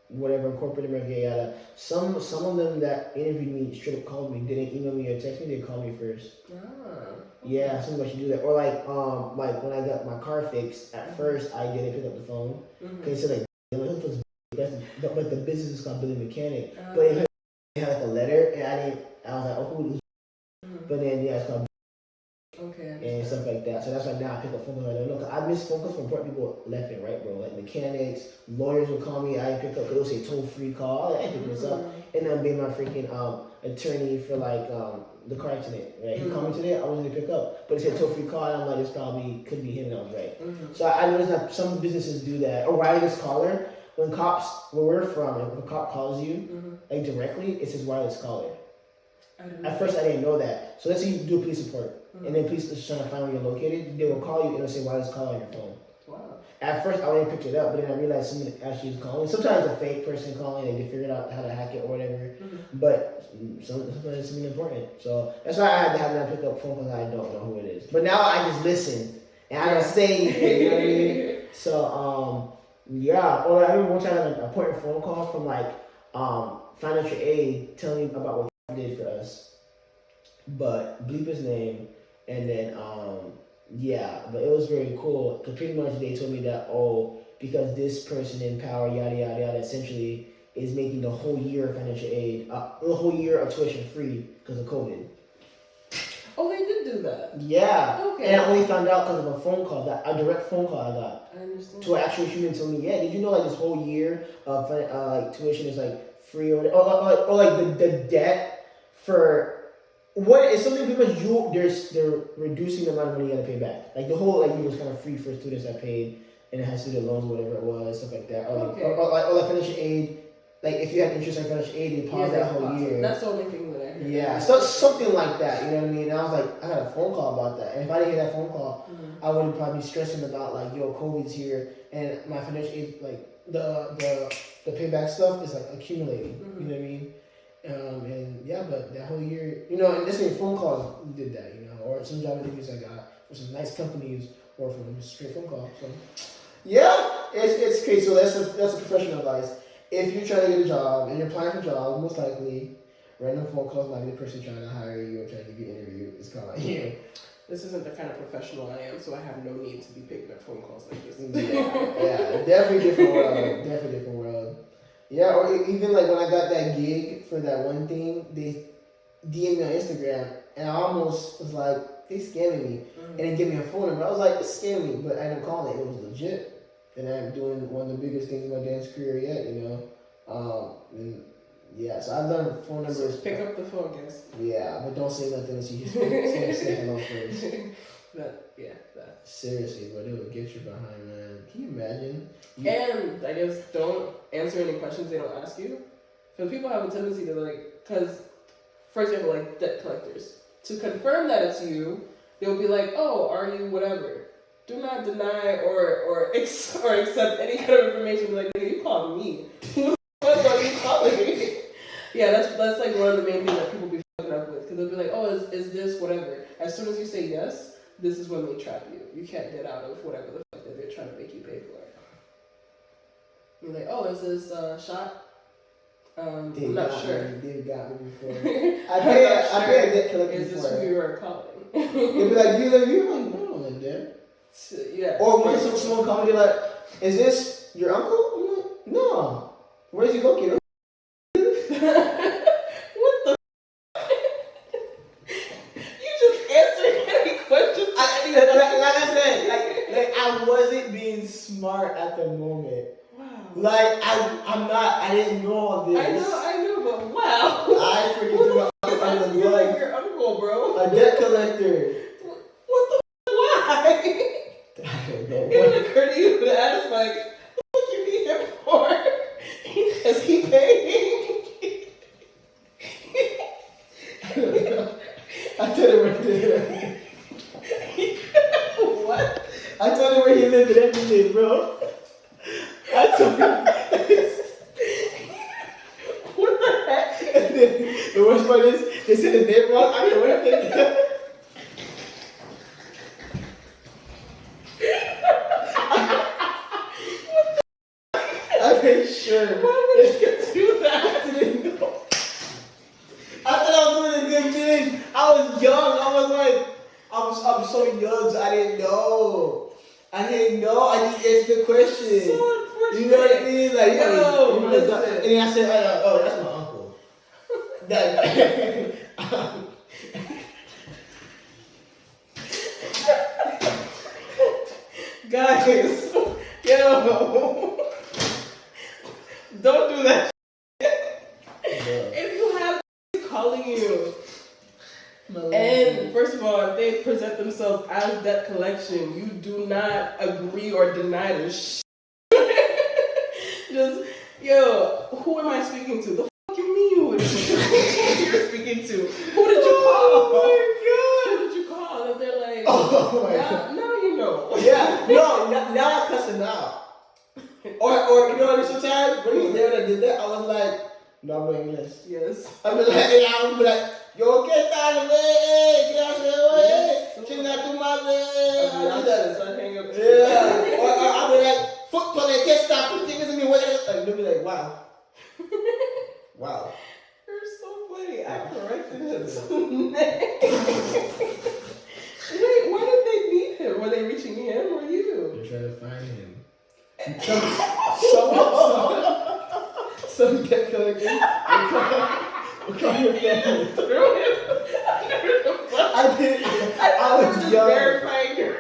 whatever corporate America, yada. Some of them that interviewed me straight up called me, didn't email me or text me, they called me first. Okay. Yeah, somebody should do that. Or like when I got my car fixed, at first I didn't pick up the phone because it said but the business is called Billy Mechanic. But it had like a letter, and I was like, oh, who is? But then it's called. Okay. And stuff like that. So that's why now I pick up phone calls. I don't know. Cause I miss phone calls from important people left and right, bro. Like mechanics, lawyers will call me. I pick up. They'll say toll-free call. I pick this up, and then be my freaking attorney for like the car accident. Right? He called me today. I wasn't gonna pick up, but it said toll-free call. And I'm like, this probably could be him. And I was right. So I noticed that some businesses do that. Or wireless caller. When cops, where we're from, if a cop calls you like directly, it says wireless caller. At first, I didn't know that. So let's say you do a police report, and then police is trying to find where you're located. They will call you and it'll say wireless caller on your phone. Wow. At first, I wouldn't pick it up, but then I realized someone actually is calling. Sometimes a fake person calling, and they figured out how to hack it or whatever. But sometimes it's something important. So that's why I had to have that pick up phone calls. I don't know who it is. But now I just listen, and I don't say anything. You know what I mean? So yeah. Or I remember one time I had an important phone call from like financial aid telling me about what did for us, but bleep his name, and then yeah, but it was very cool because pretty much they told me that because this person in power yada yada yada essentially is making the whole year of financial aid, the whole year of tuition free because of COVID. Oh, they did do that. Yeah. Okay. And I only found out because of a phone call, a direct phone call I got. I understand. To an actual human telling me, yeah, did you know like this whole year of like tuition is like free or like the debt for what is something because they're reducing the amount of money you gotta pay back. Like the whole like year was kind of free for students that paid, and it has student loans or whatever it was, stuff like that. Or like financial aid. Like if you had interest on financial aid, they pause that whole year. That's the only thing that I heard. Yeah, so something like that. You know what I mean? And I was like, I got a phone call about that, and if I didn't hear that phone call, I would probably be stressing about like, yo, COVID's here, and my financial aid, like the payback stuff is like accumulating. You know what I mean? And yeah, but that whole year, and this many phone calls did that, or some job interviews I got for some nice companies or from just straight phone calls. So yeah, it's crazy. So that's a professional advice. If you're trying to get a job and you're applying for jobs, most likely random phone calls might be the person trying to hire you or trying to give you an interview. It's kind of like you. This isn't the kind of professional I am, so I have no need to be picking up phone calls like this. Yeah, definitely different world. Definitely different world. Yeah, or even like when I got that gig for that one thing, they DM'd me on Instagram, and I almost was like, they scamming me. And they gave me a phone number. I was like, it's scamming me, but I didn't call it. It was legit. And I'm doing one of the biggest things in my dance career yet, And yeah, so I learned phone numbers. Pick up the phone, guys. Yeah, but don't say nothing until you say hello first. That. Seriously, bro, they would get you behind, man. Can you imagine? And I guess don't answer any questions they don't ask you. Because people have a tendency to because, for example, like debt collectors. To confirm that it's you, they'll be like, oh, are you whatever? Do not deny or accept any kind of information. Like, you called me. What are you calling me? Yeah, that's like one of the main things that people be fucking up with. Because they'll be like, oh, is this whatever? As soon as you say yes, this is when they trap you. You can't get out of whatever the fuck that they're trying to make you pay for. You're like, oh, is this shot? I'm not sure. They got me before. I paid a debt collector Is this who you are calling? They'll be like, do you live here? I'm like, no, I don't live there. Yeah. Or when someone comes, they're like, is this your uncle? I'm like, no. Where's he located? What the You just answered any questions. Like I said, like I wasn't being smart at the moment. Wow. Like I didn't know all this. I know, but wow. I freaking threw out You're like your uncle, bro. A debt collector. What the why? I don't know. It didn't occur to you to ask, like, what do you need him for? Is he paying? I told him where he lived. What? I told him where he lived and everything, bro. I told him. What the heck? And then the worst part is, they said his name wrong. I didn't know anything. I made sure. Why would you do that? I didn't know. I thought I was doing a good thing. I was young. I was like, I'm so young, so I didn't know. I just answered the question. So unfortunate. You know what I mean? Like, listen. and then I said, oh, that's my uncle. Guys, yo, don't do that. If you have calling you, and first of all, if they present themselves as debt collection, you do not agree or deny this. Just, yo, who am I speaking to? The fuck you mean who you're speaking to? Who did you call? Oh my God. Who did you call? And they're like, oh my God. now you know. Yeah, no, now I'm cussing out. Or you know what, sometimes when he was there and I did that, I was like, no, I'm English. Yes. I would be like, yo, get out of the way, get out of the way, change that to my way. I do that. So I hang up. Yeah. Or I'll be like, football, can't stop, put things in me, whatever. Like, they'll be like, wow. Wow. You're so funny. I corrected him. Wait, why did they need him? Were they reaching him or you? They're trying to find him. Some debt collector. We'll call your family. I was young. Verifying your...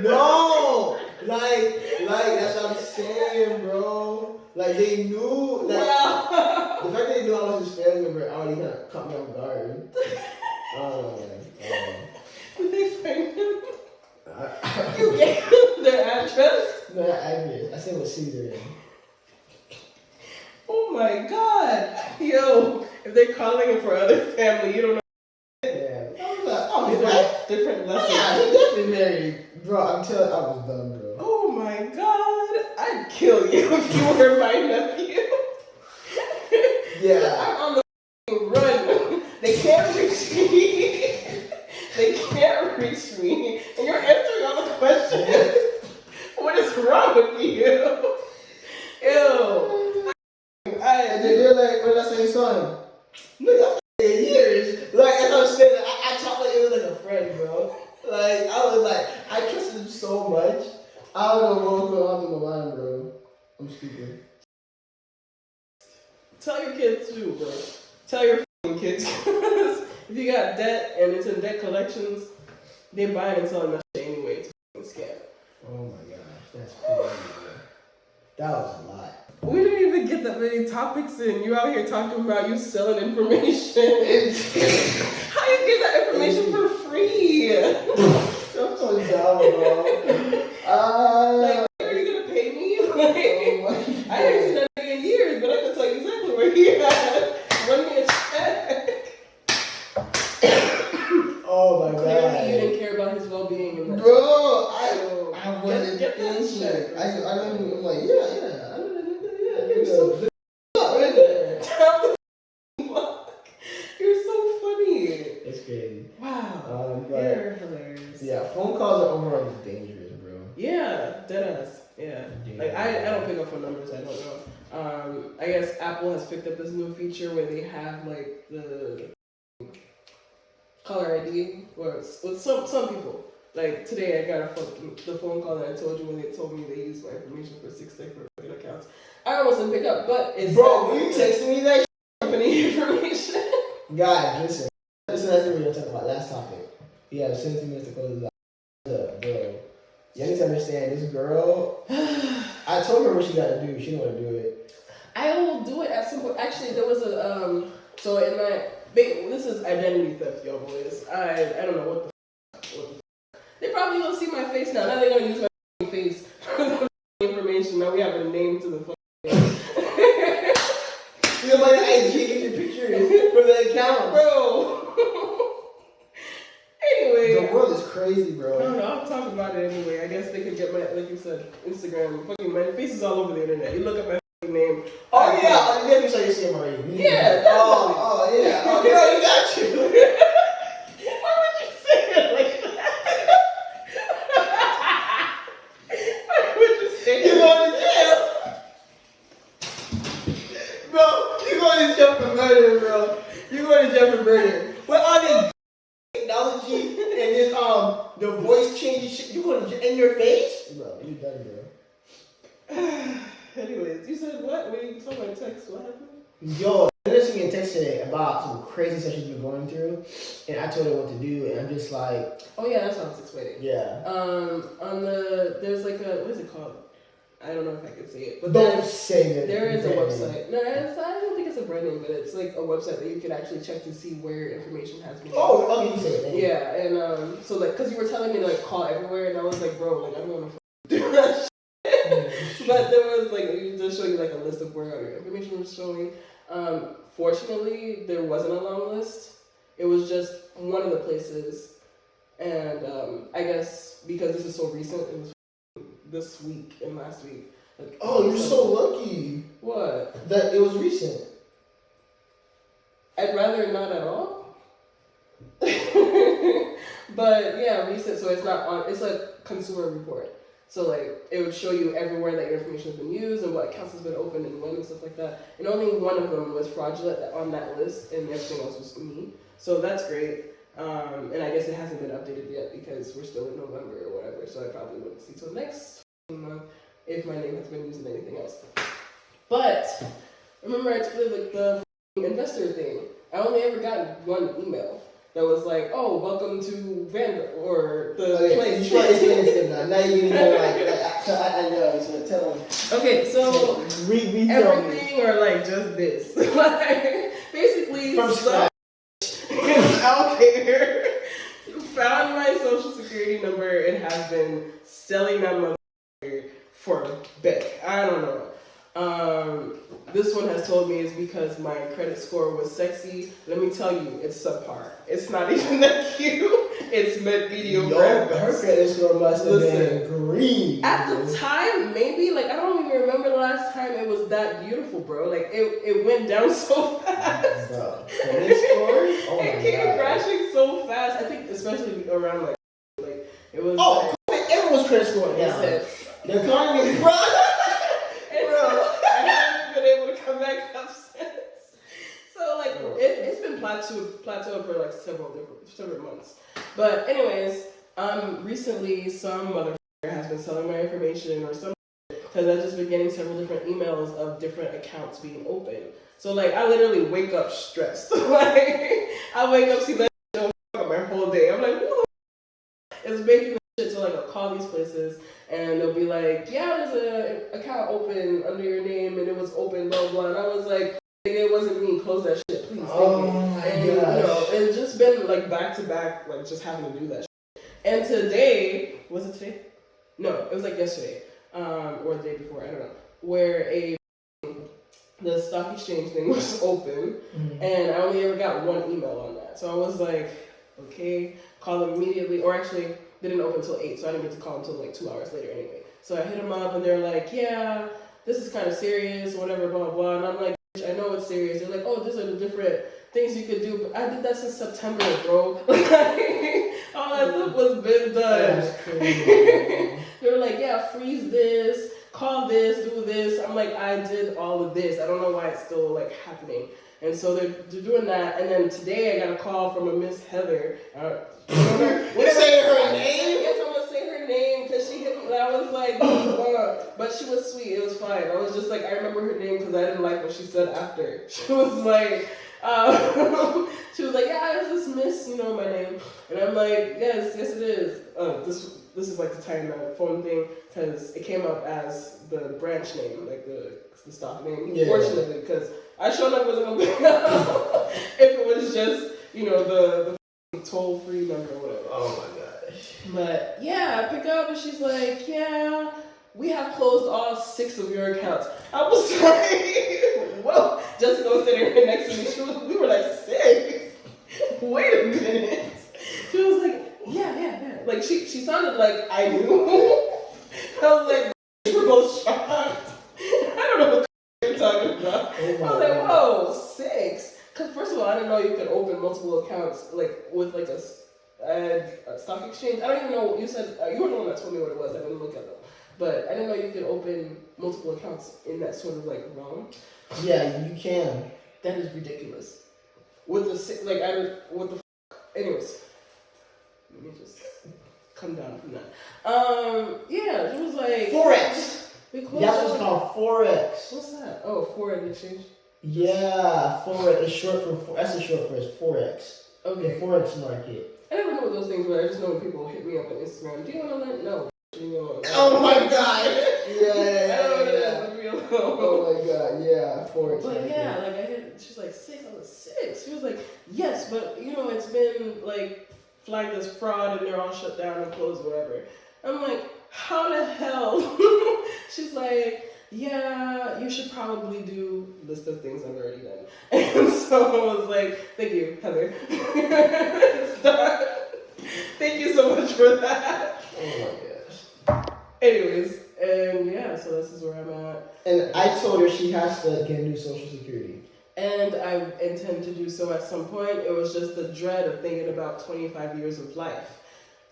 No! Like, that's what I'm saying, bro. Like, they knew. Like, wow. The fact that they knew I was his family member already kind of caught me off guard. Oh, man. Did they find him? You gave them their address? No, not address. I said what Caesar in. Oh my God. Yo, if they're calling him for other family, you don't know. Yeah. I was like, oh, These are different lessons. Yeah, he definitely married. Bro, I'm telling you, I was dumb, bro. Oh my God. I'd kill you if you were my nephew. Yeah. I'm on the run. They can't reach me. They can't reach me. And you're answering all the questions. What is wrong with you? Ew. And they're like, what did I say, son? Nigga, I'm years. Like, as I was saying, I talked like it was like a friend, bro. Like, I was like, I trusted him so much. I don't know what was going on in my mind, bro. I'm stupid. Tell your kids too, bro. Tell your f***ing kids. If you got debt and it's in debt collections, they're buying and selling that shit anyway. It's a f***ing scam. Oh my gosh, that's crazy. That was a lot. We didn't even get that many topics in. You out here talking about you selling information. How you get that information for free? Don't Like, are you gonna pay me? Like, I haven't seen that nigga in years, but I can tell you exactly where he at. Run me a check. Oh my god. Clearly, you didn't care about his well-being. Bro, I wasn't thinking. I'm like, yeah. You're so You're so funny. It's crazy. Wow. You're hilarious. Yeah, phone calls are overall just dangerous, bro. Yeah, deadass. Yeah. Like I don't pick up phone numbers. I don't know. I guess Apple has picked up this new feature where they have like the caller ID, or with some people. Like today, I got the phone call that I told you when they told me they used my information for 6 different accounts. I almost didn't pick up, but it's bro. You texted me that company information. Guys, listen. That's what we were talking about last topic. Yeah, 17 minutes to close it out. Bro, you need to understand this girl. I told her what she got to do. She didn't want to do it. I will do it at some point. Actually, there was a So in my this is identity theft, y'all boys. I don't know what the they probably don't see my face now. Now they're gonna use my face for the information. Now we have a name to the phone. You know, like IG your picture for the account, bro. Anyway, the world is crazy, bro. I don't know. I'll talk about it anyway. I guess they could get my, like you said, Instagram. Fucking my face is all over the internet. You look up my name. Oh yeah, I definitely saw your shit already. Yeah. Oh yeah. Oh girl, you got you. Why would you say it like that? Why would you say you going to jail, bro? You going to jail for murder, bro? You going to jail for murder? What all this technology and this the voice changing shit? You going to jail in your face, bro? You done, bro. Anyways, you said what? When you told my text, what happened? Yo, I just sent me a text today about some crazy stuff she's been going through, and I told her what to do, and I'm just like, oh yeah, that's what I was explaining. Yeah. On there's like a, what is it called? I don't know if I can say it, but don't say that. There is a website. No, I don't think it's a brand name, but it's like a website that you can actually check to see where information has been. Oh, okay, you say it. Yeah, and so like, cause you were telling me to like call everywhere, and I was like, bro, like I don't want to do that. But there was like, it just show you like a list of where your information was showing. Fortunately, there wasn't a long list. It was just one of the places, and I guess because this is so recent, it was this week and last week. Like, oh, you're so lucky. What? That it was recent. I'd rather not at all. But yeah, recent. So it's not on. It's a consumer report. So like it would show you everywhere that your information has been used and what accounts has been opened and when and stuff like that. And only one of them was fraudulent on that list, and everything else was me. So that's great. And I guess it hasn't been updated yet because we're still in November or whatever. So I probably wouldn't see till next month if my name has been used in anything else. But remember I told you like the investor thing. I only ever got one email that was like, "Oh, welcome to Vanguard or the place." Now you know, I know. So tell them. Okay, so everything or like just this, like basically from scratch. Out there, found my social security number and has been selling that motherfucker for a bit. I don't know. This one has told me it's because my credit score was sexy. Let me tell you, it's subpar. It's not even that cute. It's mediocre. Yo, her credit score must have been green. At the time, maybe, like, I don't even remember the last time it was that beautiful, bro. Like, it went down so fast. Bro, credit scores? Oh my it came crashing so fast. I think especially around, like it was... Oh, like, everyone's credit score down. The economy is bro. I haven't been able to come back up since. So like it's been plateaued for like several months. But anyways, recently some motherfucker has been selling my information or something because I've just been getting several different emails of different accounts being open. So like I literally wake up stressed. Like I wake up see that shit on my whole day. I'm like, who the is making this shit? So like I'll call these places. And they'll be like, yeah, there's an account open under your name, and it was open, blah, blah. And I was like, it wasn't me. Close that shit, please. Oh, my and, gosh. You know, it's just been, like, back to back, like, just having to do that shit. And today, was it today? No, it was like yesterday, or the day before, I don't know, where the stock exchange thing was open, and I only ever got one email on that. So I was like, okay, call them immediately, or actually, they didn't open until 8, so I didn't get to call them until like 2 hours later anyway. So I hit them up, and they're like, yeah, this is kind of serious, whatever, blah, blah, blah. And I'm like, I know it's serious. They're like, oh, these are the different things you could do. But I did that since September, bro. All that stuff was been done. They were like, yeah, freeze this, call this, do this. I'm like, I did all of this. I don't know why it's still like happening. And so they're doing that. And then today I got a call from a Miss Heather. We're saying her name? Yes, I'm gonna say her name because she hit me. And I was like, but she was sweet. It was fine. I was just like, I remember her name because I didn't like what she said after. She was like, yeah, it's this Miss, my name. And I'm like, yes, it is. This is like the time that phone thing because it came up as the branch name, like the stock name. Yeah. Fortunately, because I sure enough wasn't gonna pick up if it was just the toll-free number or whatever. Oh my gosh. But yeah, I pick up and she's like, yeah, we have closed all 6 of your accounts. I was like, whoa. Jessica was sitting right next to me. We were like, 6? Wait a minute. She was like, yeah. Like she sounded like I knew. I was like, we're both shocked. I don't know what you're talking about. I was like, whoa, 6? Because first of all, I didn't know you could open multiple accounts like with like a stock exchange. I don't even know. You said you were the one that told me what it was. I didn't look at them, but I didn't know you could open multiple accounts in that sort of like realm. Yeah, you can. That is ridiculous. With the anyways, let me just come down from that. Yeah, it was like Forex. That's what's called Forex. What's that? Oh, foreign exchange. Yeah, Forex. It's short for that's the short for it's Forex. Okay. The Forex market. I never know what those things were. I just know when people hit me up on Instagram. Do you want to learn? No. Oh my god. Yeah. I don't know what it is. Oh my god. Yeah. Forex. But yeah, like I hit. She's like 6. I was 6. She was like, yes, but it's been like flagged as fraud and they're all shut down and closed, whatever. I'm like, how the hell? She's like, yeah, you should probably do list of things I've already done. And so I was like, thank you, Heather. Thank you so much for that. Oh my gosh. Anyways, and yeah, so this is where I'm at. And I told her she has to get a new Social Security. And I intend to do so at some point. It was just the dread of thinking about 25 years of life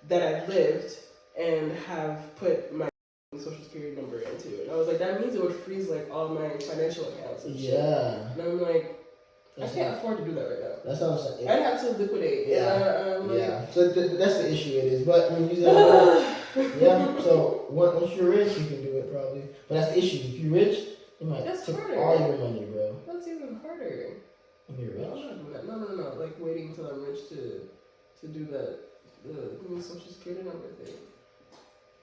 that I've lived and have put my Social Security number into. And I was like, that means it would freeze like all my financial accounts and shit. Yeah. And I'm like, I can't afford to do that right now. That's what I'm saying. I'd have to liquidate. Yeah. Like, yeah. So that's the issue it is. But when you use that, yeah. So once you're rich, you can do it probably. But that's the issue. If you're rich, you might take all your money, bro. That's even harder. When you're rich. No, I'm not doing that. No. Like waiting until I'm rich to do the Social Security number thing.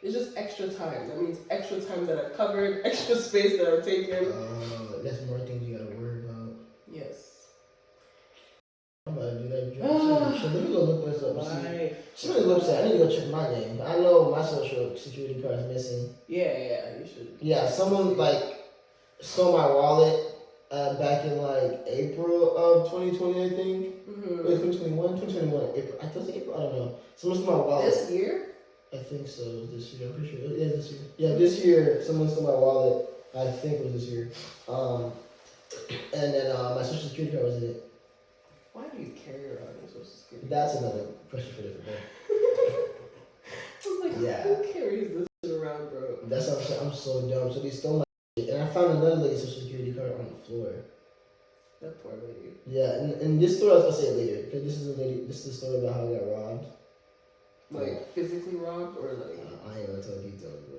It's just extra time. That means extra time that I've covered, extra space that I've taken. That's more things you gotta worry about. Yes. I'm about to do that job. So let me go look this up. She really looks at. I need to go check my name. I know my Social Security card is missing. Yeah, you should. Yeah, someone stole my wallet back in April of 2020, I think. Mm-hmm. Wait, 2021, April. I think April. I don't know. Someone stole my wallet. This year? I think so. It was this year. I'm pretty sure. Yeah, this year. Yeah, this year someone stole my wallet. I think it was this year. And then my Social Security card was in it. Why do you carry around your Social Security? That's another question for different day. I was like, yeah. Who carries this shit around, bro? That's what I'm saying. I'm so dumb. So they stole my shit. And I found another lady's Social Security card on the floor. That poor lady. Yeah, and this story I was gonna say it later. Because this is the story about how I got robbed. Like physically robbed or like? I ain't gonna tell details, bro.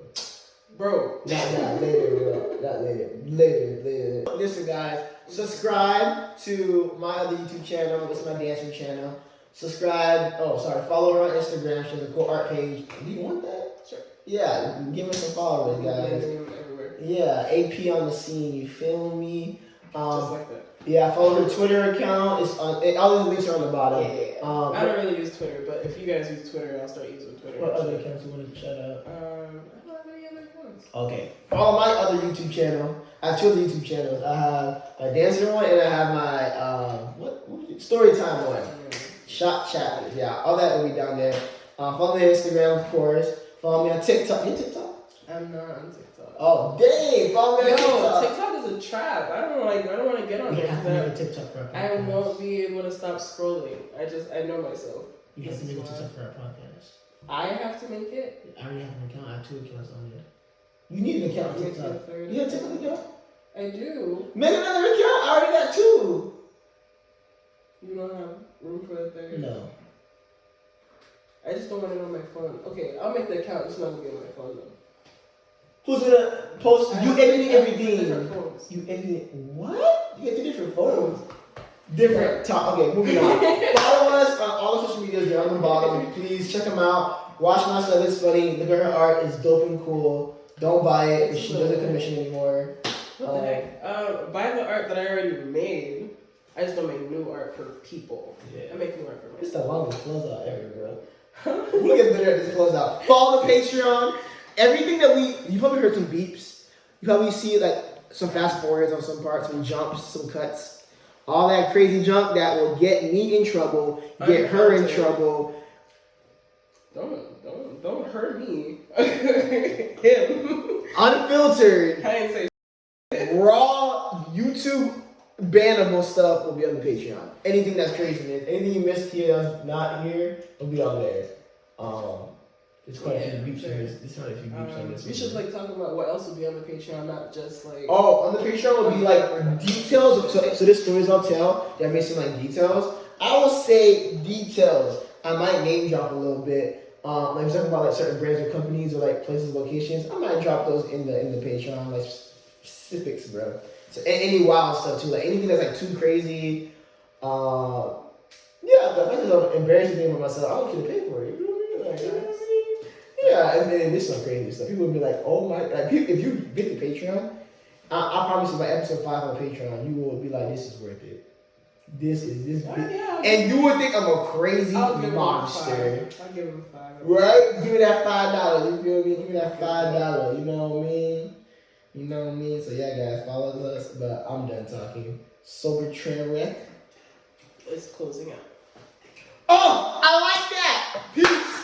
Bro. Not later, bro. Not later. Later. Listen, guys. Subscribe to my other YouTube channel. It's my dancing channel. Follow her on Instagram. She has a cool art page. Do you want that? Sure. Yeah, give me some followers, guys. Everywhere. Yeah, AP on the scene. You feel me? Just like that. Yeah, follow her Twitter account. It's on. All the links are on the bottom. Yeah. I don't really use Twitter, but if you guys use Twitter, I'll start using Twitter. What other accounts you want to shout out? I don't have any other ones. Okay. Follow my other YouTube channel. I have two other YouTube channels. I have my dancing one and I have my what was it? Storytime one. Shot chapters. Yeah, all that will be down there. Follow me on Instagram, of course. Follow me on TikTok. You TikTok? I'm not on TikTok. Oh dang! Follow me on TikTok. TikTok is a trap. I don't want to get on You have to there. make a TikTok for our I podcast. won't be able to stop scrolling. I know myself. You have to make a TikTok for our podcast. I have to make it. I already have an account. I have 2 accounts on there. You need an account on TikTok. You have a TikTok account? I do. Make another account. I already got 2. You don't have room for a third? No. I just don't want it on my phone. Okay, I'll make the account. It's not gonna be on my phone though. Who's gonna post? You editing everything. Different phones. You editing what? You got 2 different phones. Different top. Okay, moving on. Follow us on all the social medias. They're on the bottom. Please check them out. Watch my stuff. It's funny. Look at her art. It's dope and cool. Don't buy it. She doesn't commission anymore. What the heck? Buy the art that I already made. I just don't make new art for people. Yeah. I make new art for It's myself. the longest closeout ever, bro. We'll get better at this closeout. Follow the Patreon. Everything that you probably heard some beeps. You probably see like some fast forwards on some parts, some jumps, some cuts. All that crazy junk that will get me in trouble, get her in trouble. Don't hurt me. Him. Unfiltered, I didn't say raw YouTube bannable stuff will be on the Patreon. Anything that's craziness, anything you missed here, that's not here, will be on there. There's quite a few beeps on this. There's quite a few beeps on this. We should like talk about what else will be on the Patreon, not just like. Oh, on the Patreon will be like details. So there's stories I'll tell that may seem like details. I will say details. I might name drop a little bit. Like if talking about like certain brands or companies or like places, locations, I might drop those in the Patreon, like specifics, bro. So any wild stuff too, like anything that's like too crazy. Yeah, but if I just embarrassing thing for myself, I don't care to pay for it. You know what I mean? Like, yeah, and then this some crazy stuff. People will be like, "Oh my!" Like, if you get the Patreon, I promise you, by episode 5 on Patreon, you will be like, "This is worth it. This is Yeah, and you would think I'm a crazy I'll give monster, I'll give him 5. right? Give me that $5. You feel me? Give me that $5. You know what I mean? You know what I mean? So yeah, guys, follow us. But I'm done talking. Sober Trail. It's closing out. Oh, I like that. Peace.